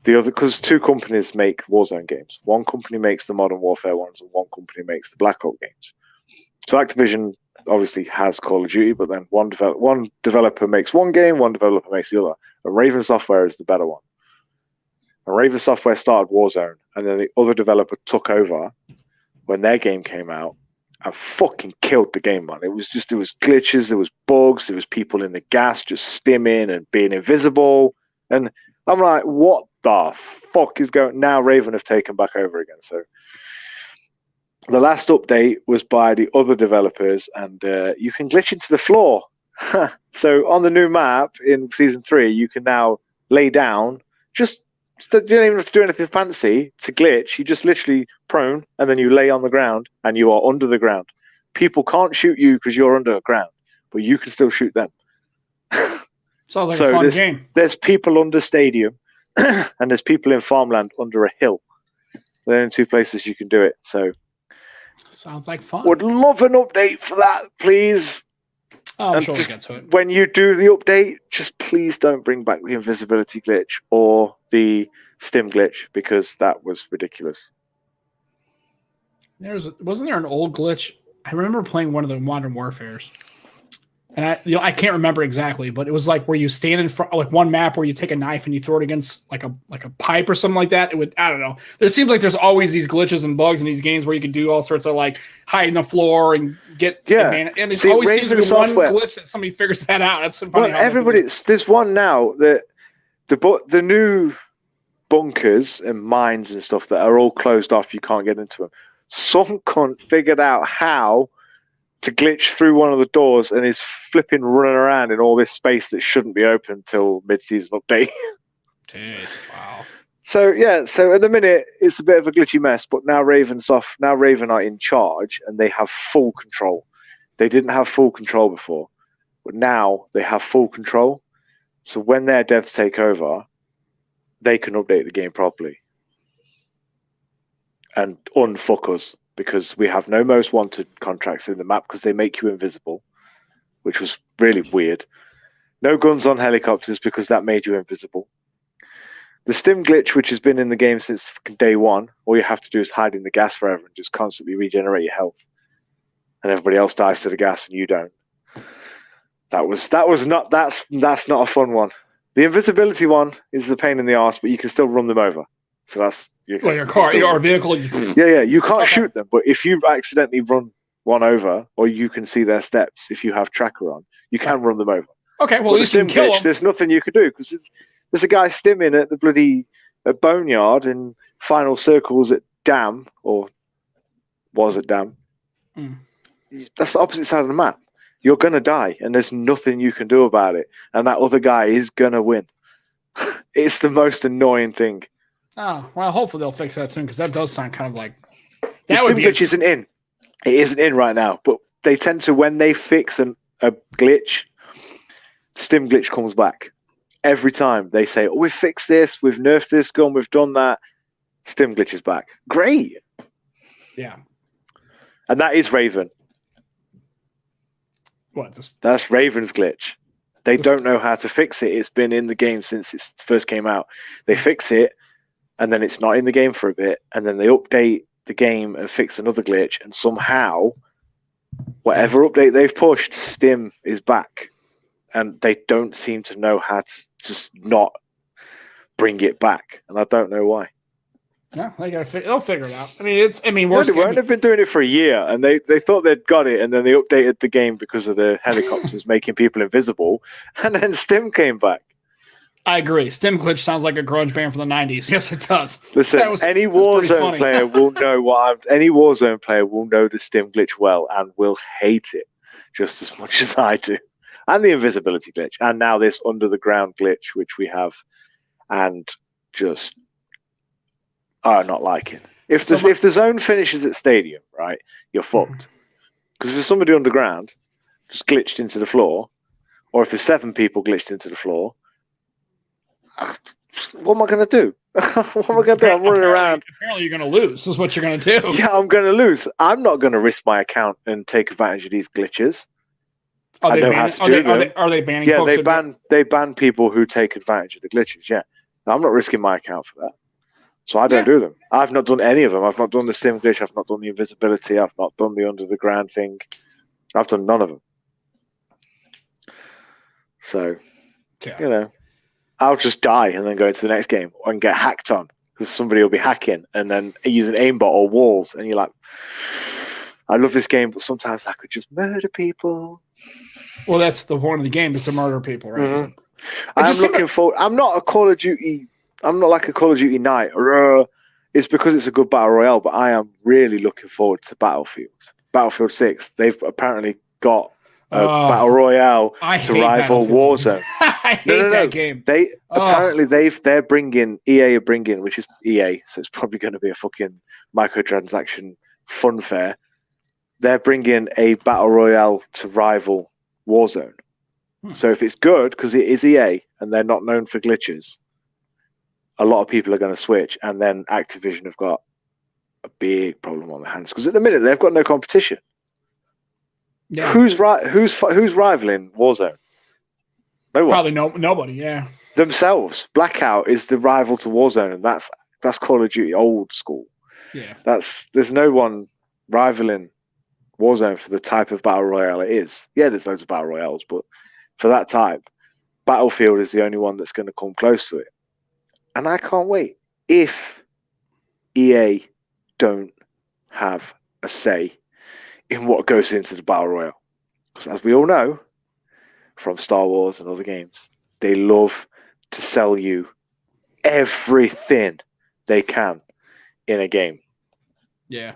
the other, because 2 companies make Warzone games. One company makes the Modern Warfare ones, and one company makes the Black Ops games. So Activision obviously has Call of Duty, but then one developer makes one game, one developer makes the other. And Raven Software is the better one. And Raven Software started Warzone, and then the other developer took over when their game came out and fucking killed the game, man. There was glitches, there was bugs, there was people in the gas just stimming and being invisible. And I'm like, what the fuck is going on? Now Raven have taken back over again. So the last update was by the other developers, and you can glitch into the floor. So on the new map in Season 3, you can now lay down, just You don't even have to do anything fancy to glitch. You just literally prone, and then you lay on the ground, and you are under the ground. People can't shoot you because you're underground, but you can still shoot them. Sounds like a fun game. There's people under stadium, and there's people in farmland under a hill. They're in two places you can do it. So, sounds like fun. Would love an update for that, please. Oh, I'm sure we'll get to it. When you do the update, just please don't bring back the invisibility glitch or the stim glitch, because that was ridiculous. Wasn't there an old glitch? I remember playing one of the Modern Warfares, and I can't remember exactly, but it was like where you stand in front, like one map where you take a knife and you throw it against like a pipe or something like that. I don't know. There seems like there's always these glitches and bugs in these games where you can do all sorts of like hide in the floor and get advantage. And it always seems to be one glitch that somebody figures that out. That's funny. Well, there's one now that the new bunkers and mines and stuff that are all closed off. You can't get into them. Some cunt figured out how to glitch through one of the doors and is flipping running around in all this space that shouldn't be open until mid-season update. Jeez, wow. So at the minute it's a bit of a glitchy mess, but now Raven are in charge and they have full control. They didn't have full control before, but now they have full control. So when their devs take over, they can update the game properly and unfuck us. Because we have no most wanted contracts in the map because they make you invisible, which was really weird. No guns on helicopters because that made you invisible. The stim glitch, which has been in the game since day one, all you have to do is hide in the gas forever and just constantly regenerate your health. And everybody else dies to the gas and you don't. That's not a fun one. The invisibility one is a pain in the arse, but you can still run them over. So that's your car, your vehicle. Yeah. You can't shoot them, but if you accidentally run one over, or you can see their steps if you have tracker on, you can run them over. Okay, well, at least you can kill them. There's nothing you can do because there's a guy stimming at the bloody boneyard in final circles at Dam, or was at Dam. That's the opposite side of the map. You're gonna die, and there's nothing you can do about it. And that other guy is gonna win. It's the most annoying thing. Oh, well, hopefully they'll fix that soon, because that does sound kind of like... The stim glitch isn't in. It isn't in right now, but they tend to, when they fix a glitch, stim glitch comes back. Every time they say, oh, we've fixed this, we've nerfed this gun, we've done that, stim glitch is back. Great. Yeah. And that is Raven. That's Raven's glitch. They don't know how to fix it. It's been in the game since it first came out. They fix it, and then it's not in the game for a bit, and then they update the game and fix another glitch, and somehow, whatever update they've pushed, Stim is back. And they don't seem to know how to just not bring it back. And I don't know why. No, they'll figure it out. I mean, they've been doing it for a year, and they thought they'd got it, and then they updated the game because of the helicopters making people invisible, and then Stim came back. I agree. Stim glitch sounds like a grunge band from the 90s. Yes, it does. Listen, any Warzone player will know any Warzone player will know the Stim glitch well and will hate it just as much as I do. And the invisibility glitch, and now this under the ground glitch, which we have, and just are not liking. If the zone finishes at stadium, right, you're fucked. Because if there's somebody underground just glitched into the floor, or if there's 7 people glitched into the floor, what am I going to do? What am I going to do? I'm running around. Apparently you're going to lose. This is what you're going to do. Yeah, I'm going to lose. I'm not going to risk my account and take advantage of these glitches. Are they banning folks? Yeah, they ban people who take advantage of the glitches, yeah. I'm not risking my account for that. So I don't do them. I've not done any of them. I've not done the Stim glitch. I've not done the invisibility. I've not done the under the ground thing. I've done none of them. So, I'll just die and then go into the next game and get hacked on because somebody will be hacking and then use an aimbot or walls. And you're like, I love this game, but sometimes I could just murder people. Well, that's the point of the game is to murder people, right? Mm-hmm. I'm looking forward. I'm not a Call of Duty. I'm not like a Call of Duty Knight. It's because it's a good battle royale, but I am really looking forward to Battlefield 6. They've apparently got battle royale to rival Warzone. I hate that game. Apparently they're bringing EA, which is EA, so it's probably going to be a fucking microtransaction fun fair. They're bringing a battle royale to rival Warzone. So if it's good, because it is EA and they're not known for glitches, a lot of people are going to switch, and then Activision have got a big problem on their hands because at the minute they've got no competition. Yeah. Who's rivaling Warzone? No one. Probably nobody. Yeah. Themselves. Blackout is the rival to Warzone, and that's Call of Duty old school. Yeah. There's no one rivaling Warzone for the type of battle royale it is. Yeah, there's loads of battle royales, but for that type, Battlefield is the only one that's going to come close to it. And I can't wait if EA don't have a say in what goes into the battle royale. Because as we all know from Star Wars and other games, they love to sell you everything they can in a game. Yeah.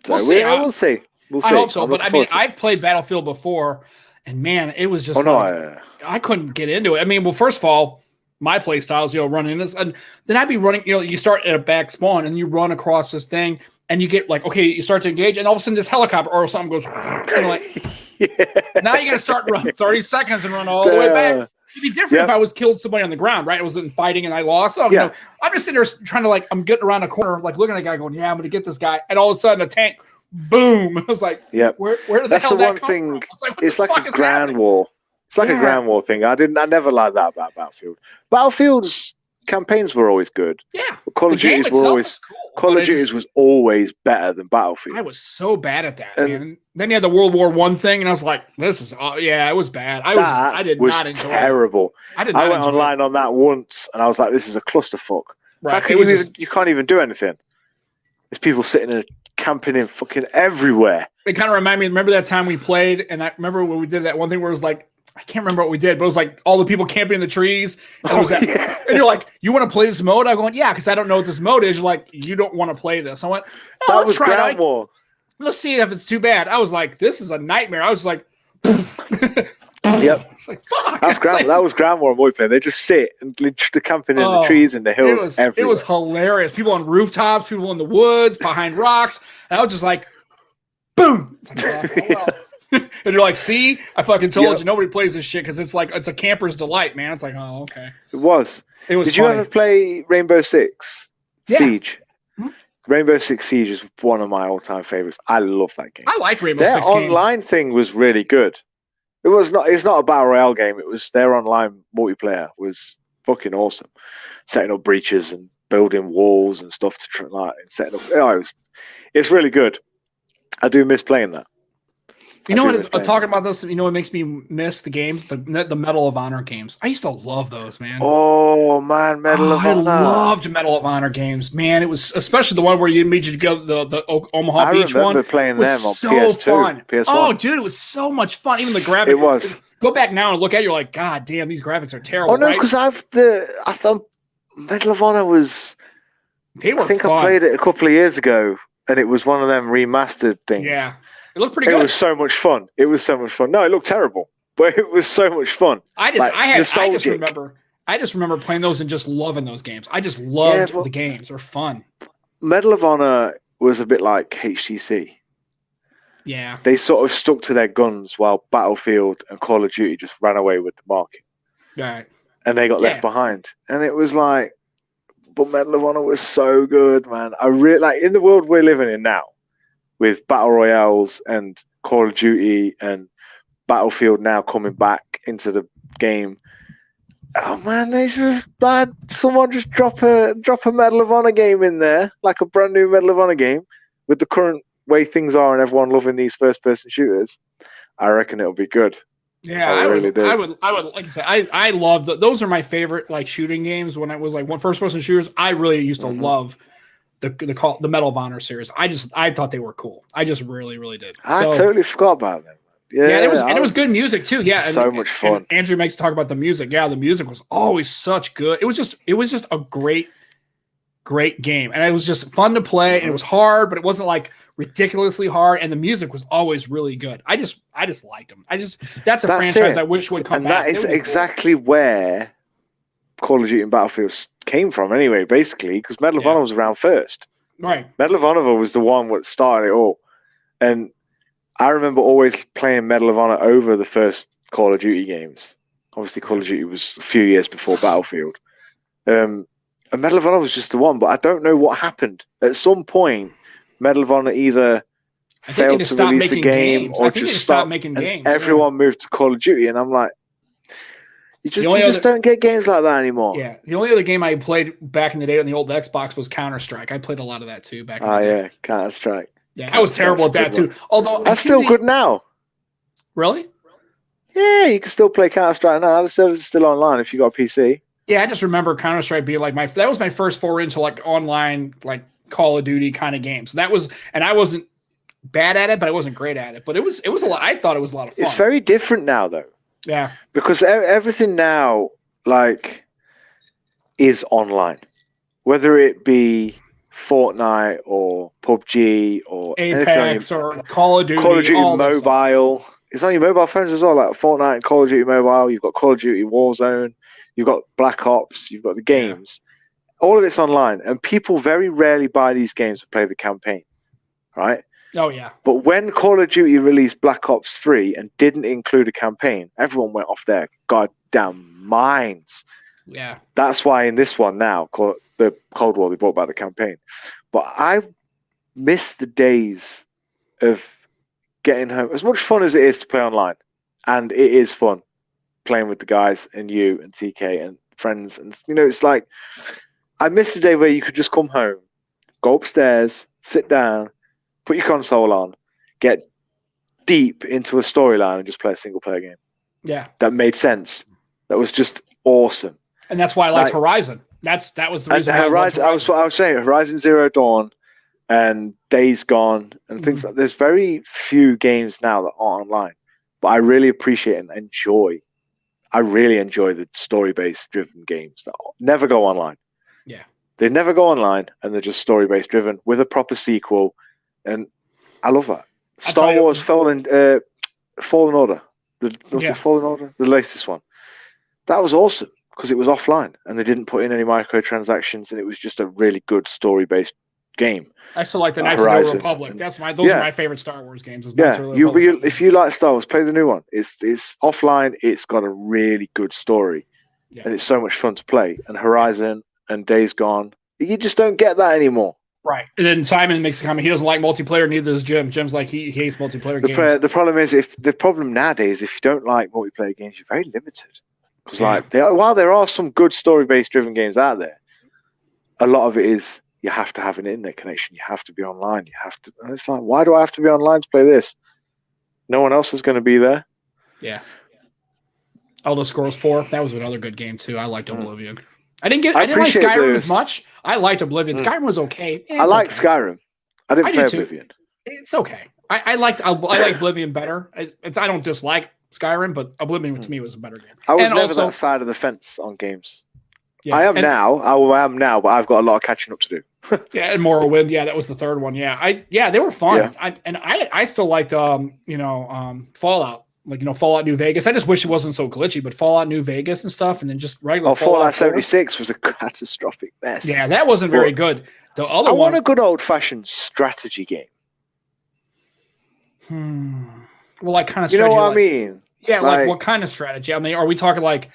So we'll see. We'll see. I hope so. But I mean, I've played Battlefield before, and man, it was just I couldn't get into it. I mean, well, first of all, my play styles, running this, and then I'd be running, you start at a back spawn and you run across this thing and you get like, okay, you start to engage and all of a sudden this helicopter or something goes, and like, now you got to start running 30 seconds and run all the way back. It'd be different if I was killed somebody on the ground, right? I wasn't fighting and I lost. So, I'm just sitting there trying to I'm getting around a corner, like looking at a guy going, yeah, I'm going to get this guy. And all of a sudden a tank, boom. I was like, where the hell did that come from? Like, it's like a ground war. It's like a ground war thing. I never liked that about Battlefield. Battlefield's campaigns were always good. Yeah. But Call of Duty's were always cool. Call of Duty's was always better than Battlefield. I was so bad at that, man. And then you had the World War I thing, and I was like, this is it was bad. I did not enjoy it. Terrible. I went online on that once and I was like, this is a clusterfuck. Right. How can you can't even do anything? There's people sitting in camping in fucking everywhere. It kind of reminded me, remember that time we played, and I remember when we did that one thing where it was like, I can't remember what we did, but it was like all the people camping in the trees. And, and you're like, you want to play this mode? I'm going, yeah, because I don't know what this mode is. You're like, you don't want to play this. I went, let's try ground war. Let's see if it's too bad. I was like, this is a nightmare. I was like, yep. It's like, fuck. That was ground war multiplayer. They just sit and they're camping in the trees and the hills everywhere. It was hilarious. People on rooftops, people in the woods, behind rocks. And I was just like, boom. It's like, oh, well. And you're like, see, I fucking told you nobody plays this shit because it's like it's a camper's delight, man. It's like, oh, okay. It was. Did you ever play Rainbow Six Siege? Mm-hmm. Rainbow Six Siege is one of my all-time favorites. I love that game. I like Rainbow Six. Their online thing was really good. It's not a battle royale game. It was their online multiplayer was fucking awesome. Setting up breaches and building walls and stuff to try and setting up. It's really good. I do miss playing that. You know what? Talking about this, you know what makes me miss the games? The Medal of Honor games. I used to love those, man. Oh man, Medal of Honor. I loved Medal of Honor games, man. It was especially the one where you made you go the Omaha Beach one. I remember playing them on so PS2, fun. PS1. Oh, dude, it was so much fun. Even the graphics. It was. Go back now and look at it. You're like, God damn, these graphics are terrible. Oh no, because I thought Medal of Honor was. They were. I think I played it a couple of years ago, and it was one of them remastered things. Yeah. It looked pretty good. It was so much fun. No, it looked terrible, but it was so much fun. I just remember playing those and just loving those games. I just loved the games. They're fun. Medal of Honor was a bit like HTC. Yeah. They sort of stuck to their guns while Battlefield and Call of Duty just ran away with the market. Right. And they got left behind. And it was like, but Medal of Honor was so good, man. I really like in the world we're living in now, with battle royales and Call of Duty and Battlefield now coming back into the game. Oh man, they just bad. Someone just drop a Medal of Honor game in there, like a brand new Medal of Honor game, with the current way things are and everyone loving these first-person shooters. I reckon it'll be good. Yeah, I would. Like I said, I love those are my favorite like shooting games. When I was like first-person shooters, I really used to love the Medal of Honor series. I thought they were cool. I just really, really did. I totally forgot about them. Yeah, it was good music too. Yeah, so much fun. And Andrew makes talk about the music. Yeah, the music was always such good. It was just a great great game, and it was just fun to play. And it was hard, but it wasn't like ridiculously hard. And the music was always really good. I just liked them. That's a franchise I wish would come back. And that is exactly where Call of Duty and Battlefield came from, anyway. Basically, because Medal of Honor was around first. Right. Medal of Honor was the one that started it all, and I remember always playing Medal of Honor over the first Call of Duty games. Obviously, Call of Duty was a few years before Battlefield. And Medal of Honor was just the one, but I don't know what happened. At some point, Medal of Honor either failed to release a game or just stopped making games. Everyone moved to Call of Duty, and I'm like, you just don't get games like that anymore. Yeah, the only other game I played back in the day on the old Xbox was Counter-Strike. I played a lot of that too back in the day. Yeah, Counter-Strike. Yeah, I was terrible at that too. Although that's still good now. Really? Yeah, you can still play Counter-Strike now. The servers are still online if you got a PC. Yeah, I just remember Counter-Strike being like that was my first foray into like online like Call of Duty kind of games. And I wasn't bad at it, but I wasn't great at it. But it was a lot. I thought it was a lot of fun. It's very different now, though. Yeah, because everything now like is online, whether it be Fortnite or PUBG or Apex or Call of Duty Mobile. It's on your mobile phones as well, like Fortnite and Call of Duty Mobile. You've got Call of Duty Warzone, you've got Black Ops, you've got the games. All of it's online, and people very rarely buy these games to play the campaign, right? Oh, yeah. But when Call of Duty released Black Ops 3 and didn't include a campaign, everyone went off their goddamn minds. Yeah. That's why in this one now, the Cold War, they brought back the campaign. But I miss the days of getting home. As much fun as it is to play online, and it is fun playing with the guys and you and TK and friends. And, it's like, I miss the day where you could just come home, go upstairs, sit down, put your console on, get deep into a storyline and just play a single-player game. Yeah. That made sense. That was just awesome. And that's why I liked Horizon. That was the reason why Horizon. I was saying Horizon Zero Dawn and Days Gone and things like there's very few games now that aren't online. But I really appreciate and enjoy. I really enjoy the story-based driven games that never go online. Yeah. They never go online and they're just story-based driven with a proper sequel. And I love that. Star Wars Fallen Order. Fallen Order? The latest one. That was awesome because it was offline and they didn't put in any microtransactions and it was just a really good story-based game. I still like the Knights of the Republic. Those are my favorite Star Wars games. If you like Star Wars, play the new one. It's offline. It's got a really good story, and it's so much fun to play. And Horizon and Days Gone, you just don't get that anymore. Right. And then Simon makes a comment. He doesn't like multiplayer. Neither does Jim. Jim's like he hates multiplayer games. The problem is the problem nowadays, if you don't like multiplayer games, you're very limited. Because while there are some good story-based driven games out there, a lot of it is. You have to have an internet connection. You have to be online. And it's like, why do I have to be online to play this? No one else is going to be there. Yeah. Elder Scrolls 4. That was another good game too. I liked Oblivion. I didn't like Skyrim as much. I liked Oblivion. Skyrim was okay. I like Skyrim. I didn't play Oblivion. It's okay. I like Oblivion better. I don't dislike Skyrim, but Oblivion to me was a better game. I was never that side of the fence on games. Yeah, I am now, but I've got a lot of catching up to do. Yeah, and Morrowind. Yeah, that was the third one. Yeah, they were fun. Yeah. I still liked Fallout. Fallout New Vegas. I just wish it wasn't so glitchy, but Fallout New Vegas and stuff, and then just regular. Fallout 76 was a catastrophic mess. Yeah, that wasn't very good. The other I want a good old-fashioned strategy game. Well, like kind of. You know what I mean? Yeah, like what kind of strategy? I mean, are we talking like?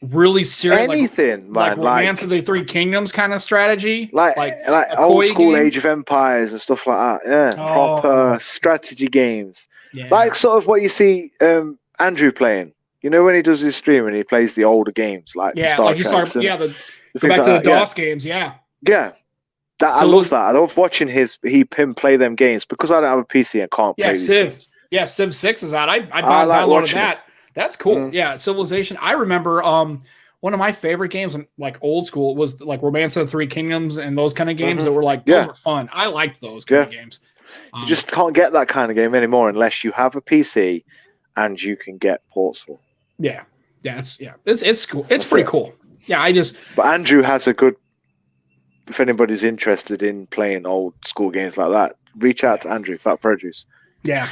Really serious, anything, like Romance of the Three Kingdoms kind of strategy, like old school game? Age of Empires and stuff like that. Yeah, proper strategy games, like sort of what you see Andrew playing. You know when he does his stream and he plays the older games, like the go back to the DOS games. Yeah. I love that. I love watching him play them games because I don't have a PC and can't play these games. Yeah, Civ 6 is out. I downloaded that. That's cool. Yeah, Civilization. I remember one of my favorite games, like old school, was like Romance of the Three Kingdoms and those kind of games that were like those were fun. I liked those kind of games. You just can't get that kind of game anymore unless you have a PC and you can get ports for. Yeah, it's cool. It's pretty cool. Yeah, But Andrew has a good if anybody's interested in playing old school games like that, reach out to Andrew, Fat Produce. Yeah.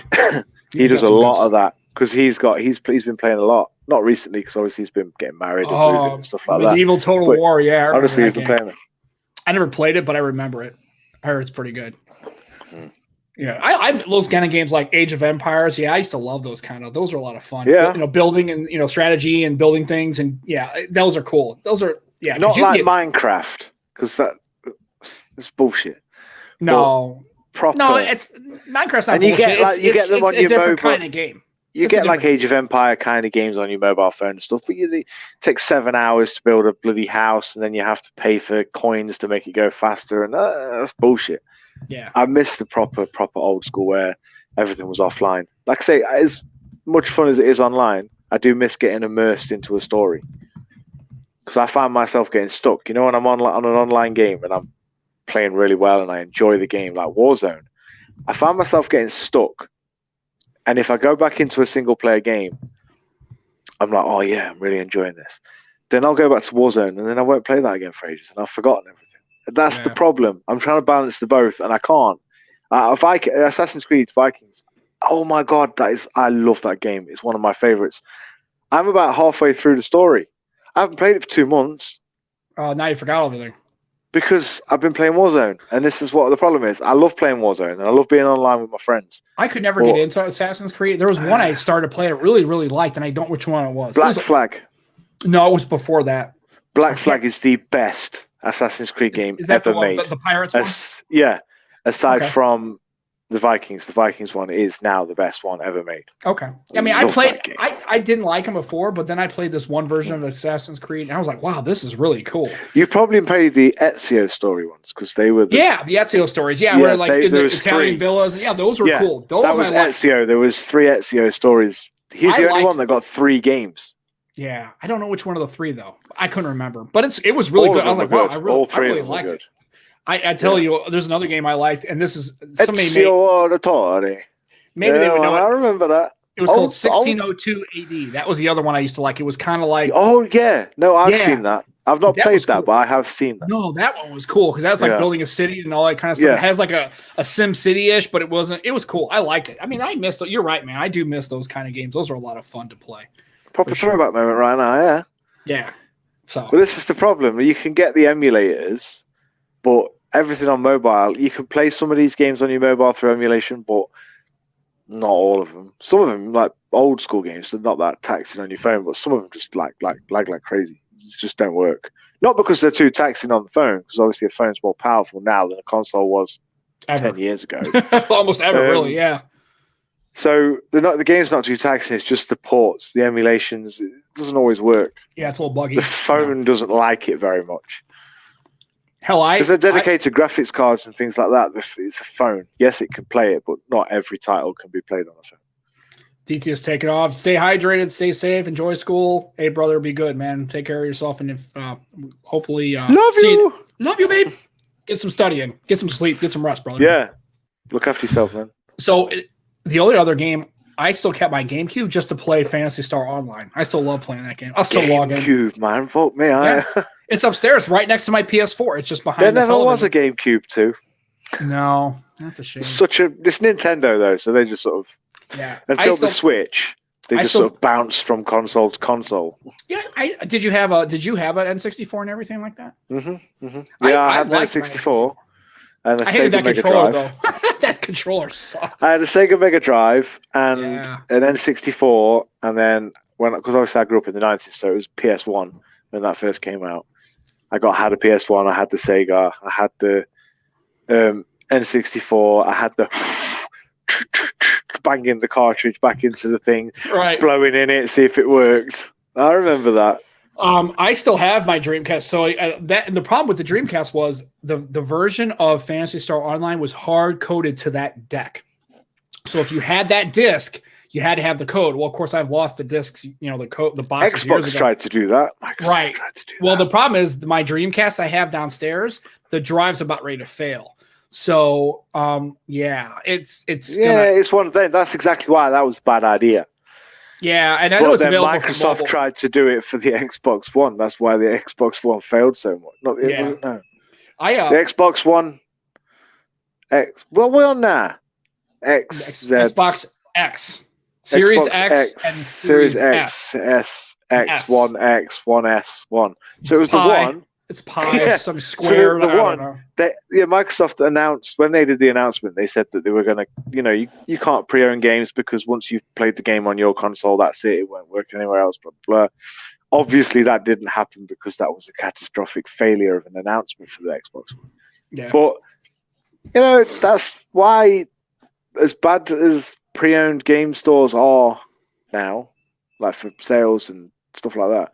He does a lot of that because he's been playing a lot. Not recently, because obviously he's been getting married and moving and stuff like that. Medieval Total War, yeah. Honestly, he's been playing it. I never played it, but I remember it. I heard it's pretty good. Yeah, I those kind of games like Age of Empires. Yeah, I used to love those kind of. Those are a lot of fun. Yeah, building and strategy and building things, and those are cool. Those are not like Minecraft, because it's bullshit. No, proper. No, it's Minecraft's not and bullshit. You get them on your different kind of game. You get like Age of Empire kind of games on your mobile phone and stuff, but it takes 7 hours to build a bloody house, and then you have to pay for coins to make it go faster, and that's bullshit. Yeah, I miss the proper old school where everything was offline. Like I say, as much fun as it is online, I do miss getting immersed into a story, because I find myself getting stuck. When I'm on an online game and I'm playing really well and I enjoy the game, like Warzone, I find myself getting stuck. And if I go back into a single player game, I'm like, oh yeah, I'm really enjoying this. Then I'll go back to Warzone, and then I won't play that again for ages, and I've forgotten everything. That's the problem. I'm trying to balance the both, and I can't. Assassin's Creed Vikings. Oh my god, I love that game. It's one of my favorites. I'm about halfway through the story. I haven't played it for 2 months. Oh, now you forgot everything. Because I've been playing Warzone, and this is what the problem is. I love playing Warzone, and I love being online with my friends. I could never get into Assassin's Creed. There was one I started playing, I really, really liked, and I don't know which one it was. Black Flag. No, it was before that. Black Flag is the best Assassin's Creed game ever made. The Pirates one? Yeah. Aside from the Vikings one is now the best one ever made. Okay. I mean, I didn't like them before, but then I played this one version of Assassin's Creed, and I was like, wow, this is really cool. You probably played the Ezio story ones, because they were the Ezio stories. Yeah, where like in the Italian villas. Yeah, those were cool. That was Ezio. There was 3 Ezio stories. He's the only one that got 3 games. Yeah, I don't know which one of the 3 though. I couldn't remember, but it was really good. I was like, wow, I really liked it. I tell you, there's another game I liked, and this is somebody maybe they would know. I remember that. It was called 1602 AD. That was the other one I used to like. It was kind of like I've seen that. I've not played that, but I have seen that. No, that one was cool because that was like building a city and all that kind of stuff. It has like a Sim City-ish, but it wasn't. It was cool. I liked it. I mean, I missed it. You're right, man. I do miss those kind of games. Those are a lot of fun to play. Proper throwback moment right now, yeah. Yeah. So, but this is the problem. You can get the emulators, but everything on mobile, you can play some of these games on your mobile through emulation, but not all of them. Some of them, like old school games, they're not that taxing on your phone, but some of them just lag like crazy. It just don't work. Not because they're too taxing on the phone, because obviously a phone's more powerful now than a console was 10 years ago. Almost ever, really, yeah. So the game's not too taxing. It's just the ports, the emulations. It doesn't always work. Yeah, it's a little buggy. The phone doesn't like it very much. Hell, because they're dedicated graphics cards and things like that. It's a phone. Yes, it can play it, but not every title can be played on a phone. DTS, take it off. Stay hydrated. Stay safe. Enjoy school. Hey, brother, be good, man. Take care of yourself, and if hopefully, love you, babe. Get some studying. Get some sleep. Get some rest, brother. Yeah, look after yourself, man. So the only other game, I still kept my GameCube just to play Phantasy Star Online. I still love playing that game. I'll still log in. GameCube, man. Vote me. It's upstairs right next to my PS4. It's just behind the television. There never was a GameCube too. No, that's a shame. It's Nintendo though, so they just sort of until the Switch, they just sort of bounced from console to console. Yeah, did you have an N64 and everything like that? Yeah, I had an N64 and a Sega Mega Drive. That controller sucked. I had a Sega Mega Drive and an N64, and then because obviously I grew up in the 90s, so it was PS1 when that first came out. I had a PS1, I had the Sega, I had the N64, I had the banging the cartridge back into the thing, blowing in it, see if it worked. I remember that. I still have my Dreamcast. So and the problem with the Dreamcast was the version of Phantasy Star Online was hard coded to that deck. So if you had that disc, you had to have the code. Well, of course, I've lost the discs. The code, the boxes. Xbox tried to do that. Microsoft tried to do that. The problem is my Dreamcast I have downstairs. The drive's about ready to fail. So it's one thing. That's exactly why that was a bad idea. Yeah, and I know it's available. Microsoft tried to do it for the Xbox One. That's why the Xbox One failed so much. The Xbox One X. Well, we're on now. Xbox X. Series Xbox X and Series X, X, One X, One S, One. So it was Pi. the one. It's Pi, some square. So the one that Microsoft announced when they did the announcement, they said that they were going to, you can't pre-own games because once you've played the game on your console, that's it. It won't work anywhere else. Blah blah. Obviously, that didn't happen because that was a catastrophic failure of an announcement for the Xbox One. Yeah. But that's why, as bad as pre-owned game stores are now, like for sales and stuff like that,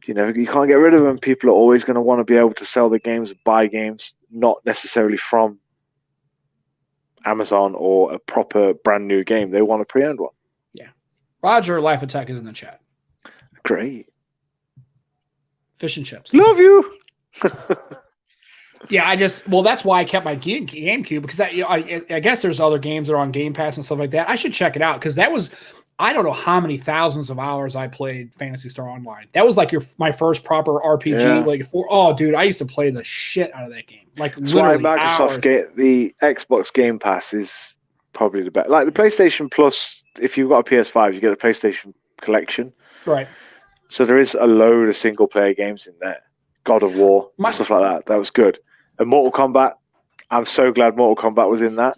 you can't get rid of them. People are always going to want to be able to sell their games and buy games, not necessarily from Amazon or a proper brand new game. They want a pre-owned one. Yeah. Roger, Life Attack is in the chat. Great. Fish and chips. Love you. Yeah, that's why I kept my GameCube, because I guess there's other games that are on Game Pass and stuff like that. I should check it out, because that was, I don't know how many thousands of hours I played Phantasy Star Online. That was like my first proper RPG. Yeah. Dude, I used to play the shit out of that game. Like that's literally why Microsoft get the Xbox Game Pass is probably the best. Like the PlayStation Plus, if you've got a PS5, you get a PlayStation Collection. Right. So there is a load of single player games in there. God of War, stuff like that. That was good. And Mortal Kombat, I'm so glad Mortal Kombat was in that.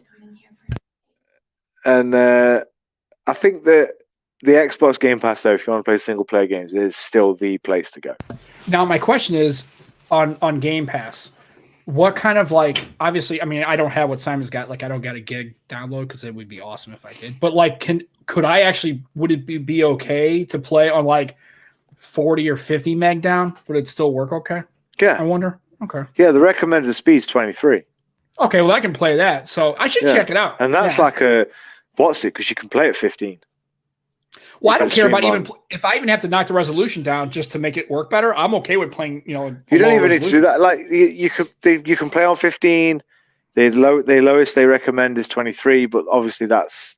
And I think that the Xbox Game Pass, though, if you want to play single player games, is still the place to go. Now, my question is on Game Pass, what kind of obviously, I mean, I don't have what Simon's got. Like, I don't got a gig download because it would be awesome if I did. But could I actually, would it be okay to play on 40 or 50 meg down? Would it still work okay? Yeah. I wonder. Okay. Yeah, the recommended speed's 23. Okay, well, I can play that. So I should check it out. And that's because you can play at 15. Well, I don't care about if I even have to knock the resolution down just to make it work better. I'm okay with playing, You don't even need to do that. You can play on 15. The lowest they recommend is 23, but obviously that's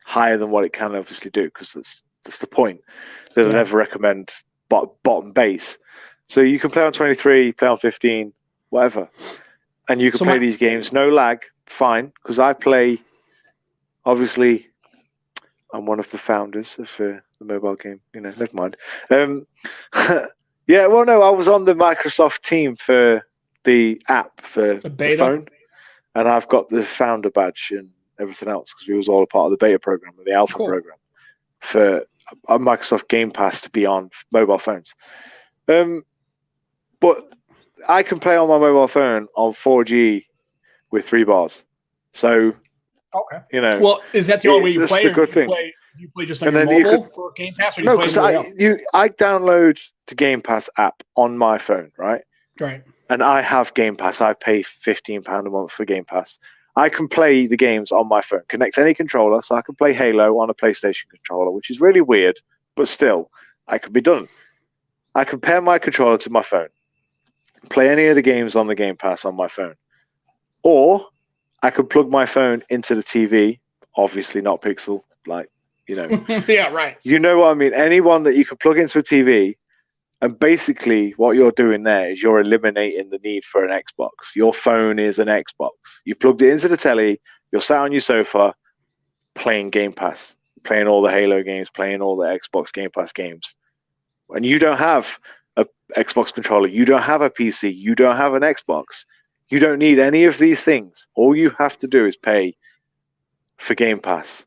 higher than what it can obviously do, because that's the point. They'll never recommend bottom base. So you can play on 23, play on 15, whatever. And you can play these games, no lag, fine. Because I play, obviously, I'm one of the founders of the mobile game. Never mind. Yeah, well, no, I was on the Microsoft team for the app for the phone. And I've got the founder badge and everything else, because we was all a part of the beta program, or the alpha program, for a Microsoft Game Pass to be on mobile phones. But I can play on my mobile phone on 4G with 3 bars. So, well, is that the only way you play? That's the good thing. You play just on your mobile for Game Pass? Or no, because I download the Game Pass app on my phone, right? Right. And I have Game Pass. I pay £15 a month for Game Pass. I can play the games on my phone. Connect any controller, so I can play Halo on a PlayStation controller, which is really weird, but still, I can be done. I can pair my controller to my phone, play any of the games on the Game Pass on my phone. Or I could plug my phone into the TV, obviously not Pixel, Yeah, right. You know what I mean? Anyone that you can plug into a TV, and basically what you're doing there is you're eliminating the need for an Xbox. Your phone is an Xbox. You plugged it into the telly, you're sat on your sofa playing Game Pass, playing all the Halo games, playing all the Xbox Game Pass games. And you don't have a Xbox controller, you don't have a PC, you don't have an Xbox. You don't need any of these things. All you have to do is pay for Game Pass.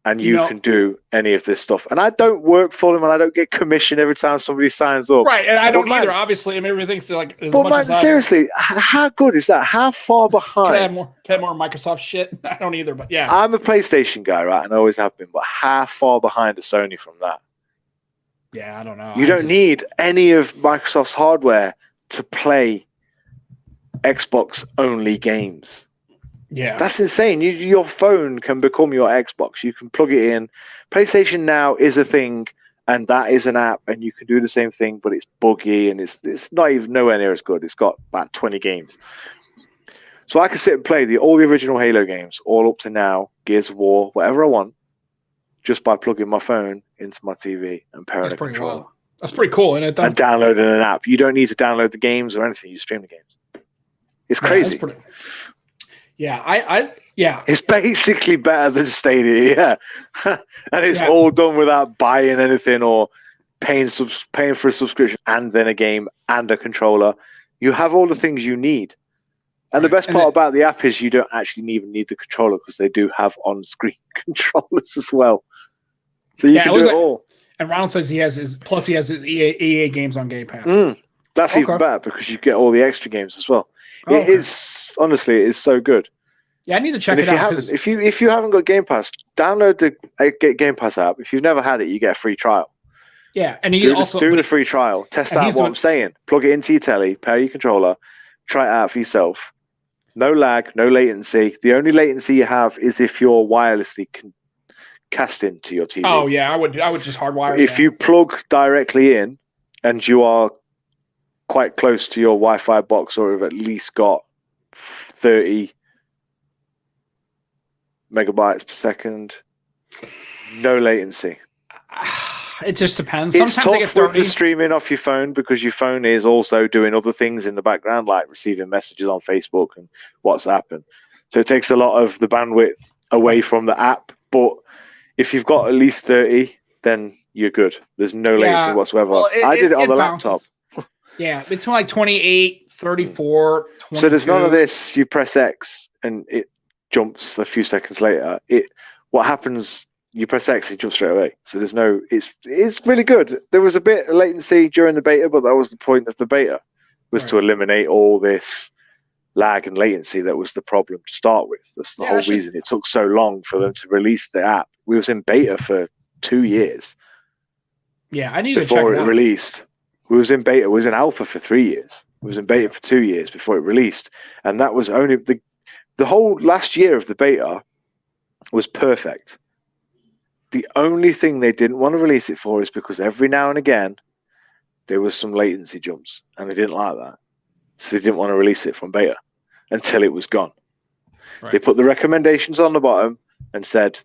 And you can do any of this stuff. And I don't work for them, and I don't get commission every time somebody signs up. Right, and I don't either, obviously. I mean, everything's seriously, how good is that? How far behind? Can I have more Microsoft shit? I don't either, but yeah. I'm a PlayStation guy, right, and I always have been, but how far behind is Sony from that? Yeah, I don't know. You don't need any of Microsoft's hardware to play Xbox-only games. Yeah, that's insane. Your phone can become your Xbox. You can plug it in. PlayStation Now is a thing, and that is an app, and you can do the same thing, but it's buggy and it's not even nowhere near as good. It's got about 20 games. So I can sit and play all the original Halo games, all up to now, Gears of War, whatever I want, just by plugging my phone into my TV and pairing a controller. Wild. That's pretty cool, isn't it? Though? And downloading an app. You don't need to download the games or anything. You stream the games. It's crazy. Yeah, It's basically better than Stadia, yeah. And it's all done without buying anything or paying for a subscription and then a game and a controller. You have all the things you need. And the best part about the app is you don't actually even need the controller because they do have on-screen controllers as well. So you can do it all. And Ronald says he has his EA games on Game Pass. That's even better because you get all the extra games as well. It is, honestly, it is so good. Yeah, I need to check it out. If you haven't got Game Pass, download the Game Pass app. If you've never had it, you get a free trial. Yeah, and do the free trial. Test out what I'm saying. Plug it into your telly, pair your controller, try it out for yourself. No lag, no latency. The only latency you have is if you're wirelessly cast into your TV. Oh yeah, I would just hardwire. If you plug directly in, and you are quite close to your Wi-Fi box, or have at least got 30 megabytes per second, no latency. It just depends. It's tough with the streaming off your phone because your phone is also doing other things in the background, like receiving messages on Facebook and WhatsApp, and so it takes a lot of the bandwidth away from the app. But if you've got at least 30, then you're good. There's no latency whatsoever. Well, I did it on the laptop. Yeah, it's like 28, 34, 22. So there's none of this. You press X and it jumps a few seconds later. What happens? You press X, it jumps straight away. So there's no. It's really good. There was a bit of latency during the beta, but that was the point of the beta, was to eliminate all this lag and latency that was the problem to start with. That's the whole reason it took so long for them to release the app. We was in beta for 2 years. Yeah, I need to check before it out. Released. We was in beta. It was in alpha for 3 years. It was in beta for 2 years before it released, and that was only the whole last year of the beta was perfect. The only thing they didn't want to release it for is because every now and again there was some latency jumps, and they didn't like that, so they didn't want to release it from beta until it was gone. Right. They put the recommendations on the bottom and said,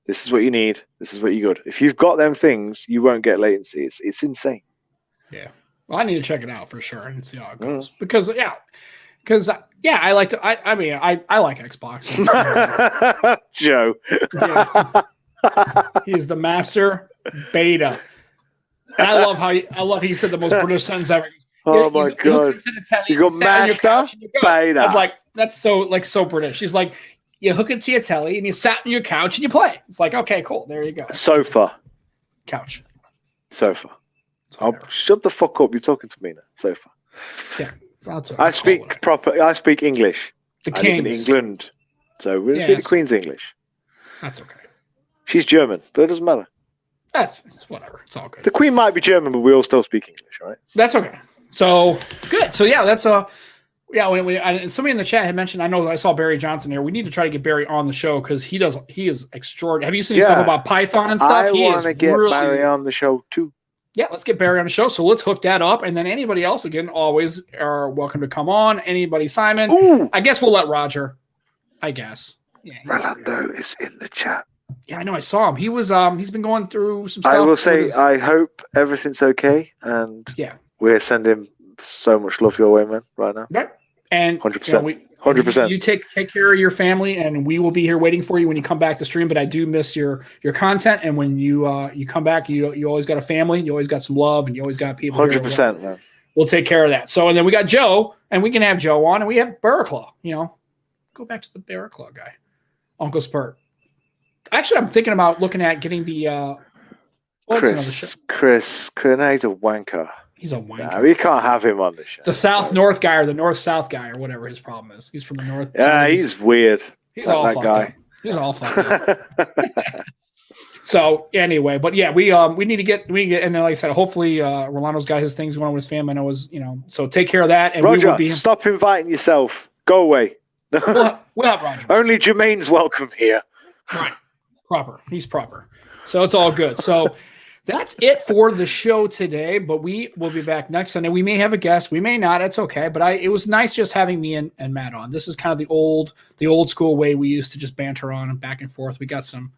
"This is what you need. This is what you got. If you've got them things, you won't get latency." It's insane. Yeah, well, I need to check it out for sure and see how it goes because I like to. I mean, I like Xbox. Joe. Yeah. He's the master beta, and I love he said the most British sentence ever. Oh my god! You got master beta. I was like, that's so British. She's like, you hook it to your telly and you sat on your couch and you play. It's like, okay, cool. There you go. Sofa. Couch. Sofa. Shut the fuck up. You're talking to me now. Sofa. Yeah. I speak proper. I speak English. The I live in England, so we speak the Queen's English. That's okay. She's German, but it doesn't matter. It's whatever. It's all good. The Queen might be German, but we all still speak English, right? That's okay. So good. So yeah, that's and somebody in the chat had mentioned. I know I saw Barry Johnson here. We need to try to get Barry on the show because he is extraordinary. Have you seen stuff about Python and stuff? I want to get Barry on the show too. Yeah, let's get Barry on the show. So let's hook that up, and then anybody else again always are welcome to come on. Anybody, Simon? Ooh. I guess we'll let Roger. I guess. Yeah. Rolando is in the chat. Yeah, I know. I saw him. He was. He's been going through some stuff. I will say, I hope everything's okay, and we're sending so much love your way, man, right now. Right. And 100%. 100%. You take care of your family, and we will be here waiting for you when you come back to stream. But I do miss your content, and when you come back, you always got a family, you always got some love, and you always got people. 100%, man. We'll take care of that. So, and then we got Joe, and we can have Joe on, and we have Barraclaw. Go back to the Barraclaw guy, Uncle Spurt. Actually, I'm thinking about looking at getting the Chris. No, he's a wanker. He's a wanker. No, we can't have him on the show. The South-North guy or the North-South guy or whatever his problem is. He's from the North. Yeah, he's weird. He's all fucked up. He's all fucked up. So anyway, but yeah, we need to get, and then, like I said, hopefully Rolano's got his things going on with his family. I know so take care of that. And Roger, we will stop inviting yourself. Go away. we'll have Roger. Only Jermaine's welcome here. Right. Proper. He's proper. So it's all good. So that's it for the show today, but we will be back next Sunday. We may have a guest. We may not. It's okay. But it was nice just having me and Matt on. This is kind of the old school way we used to just banter on and back and forth. We got some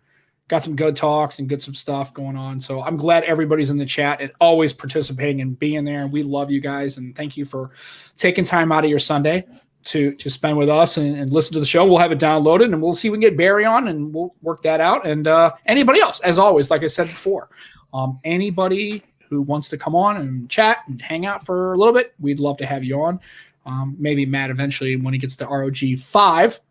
got some good talks and some stuff going on. So I'm glad everybody's in the chat and always participating and being there. And we love you guys. And thank you for taking time out of your Sunday to spend with us and listen to the show. We'll have it downloaded and we'll see if we can get Barry on and we'll work that out. And anybody else, as always, like I said before, anybody who wants to come on and chat and hang out for a little bit, we'd love to have you on. Maybe Matt eventually when he gets the ROG 5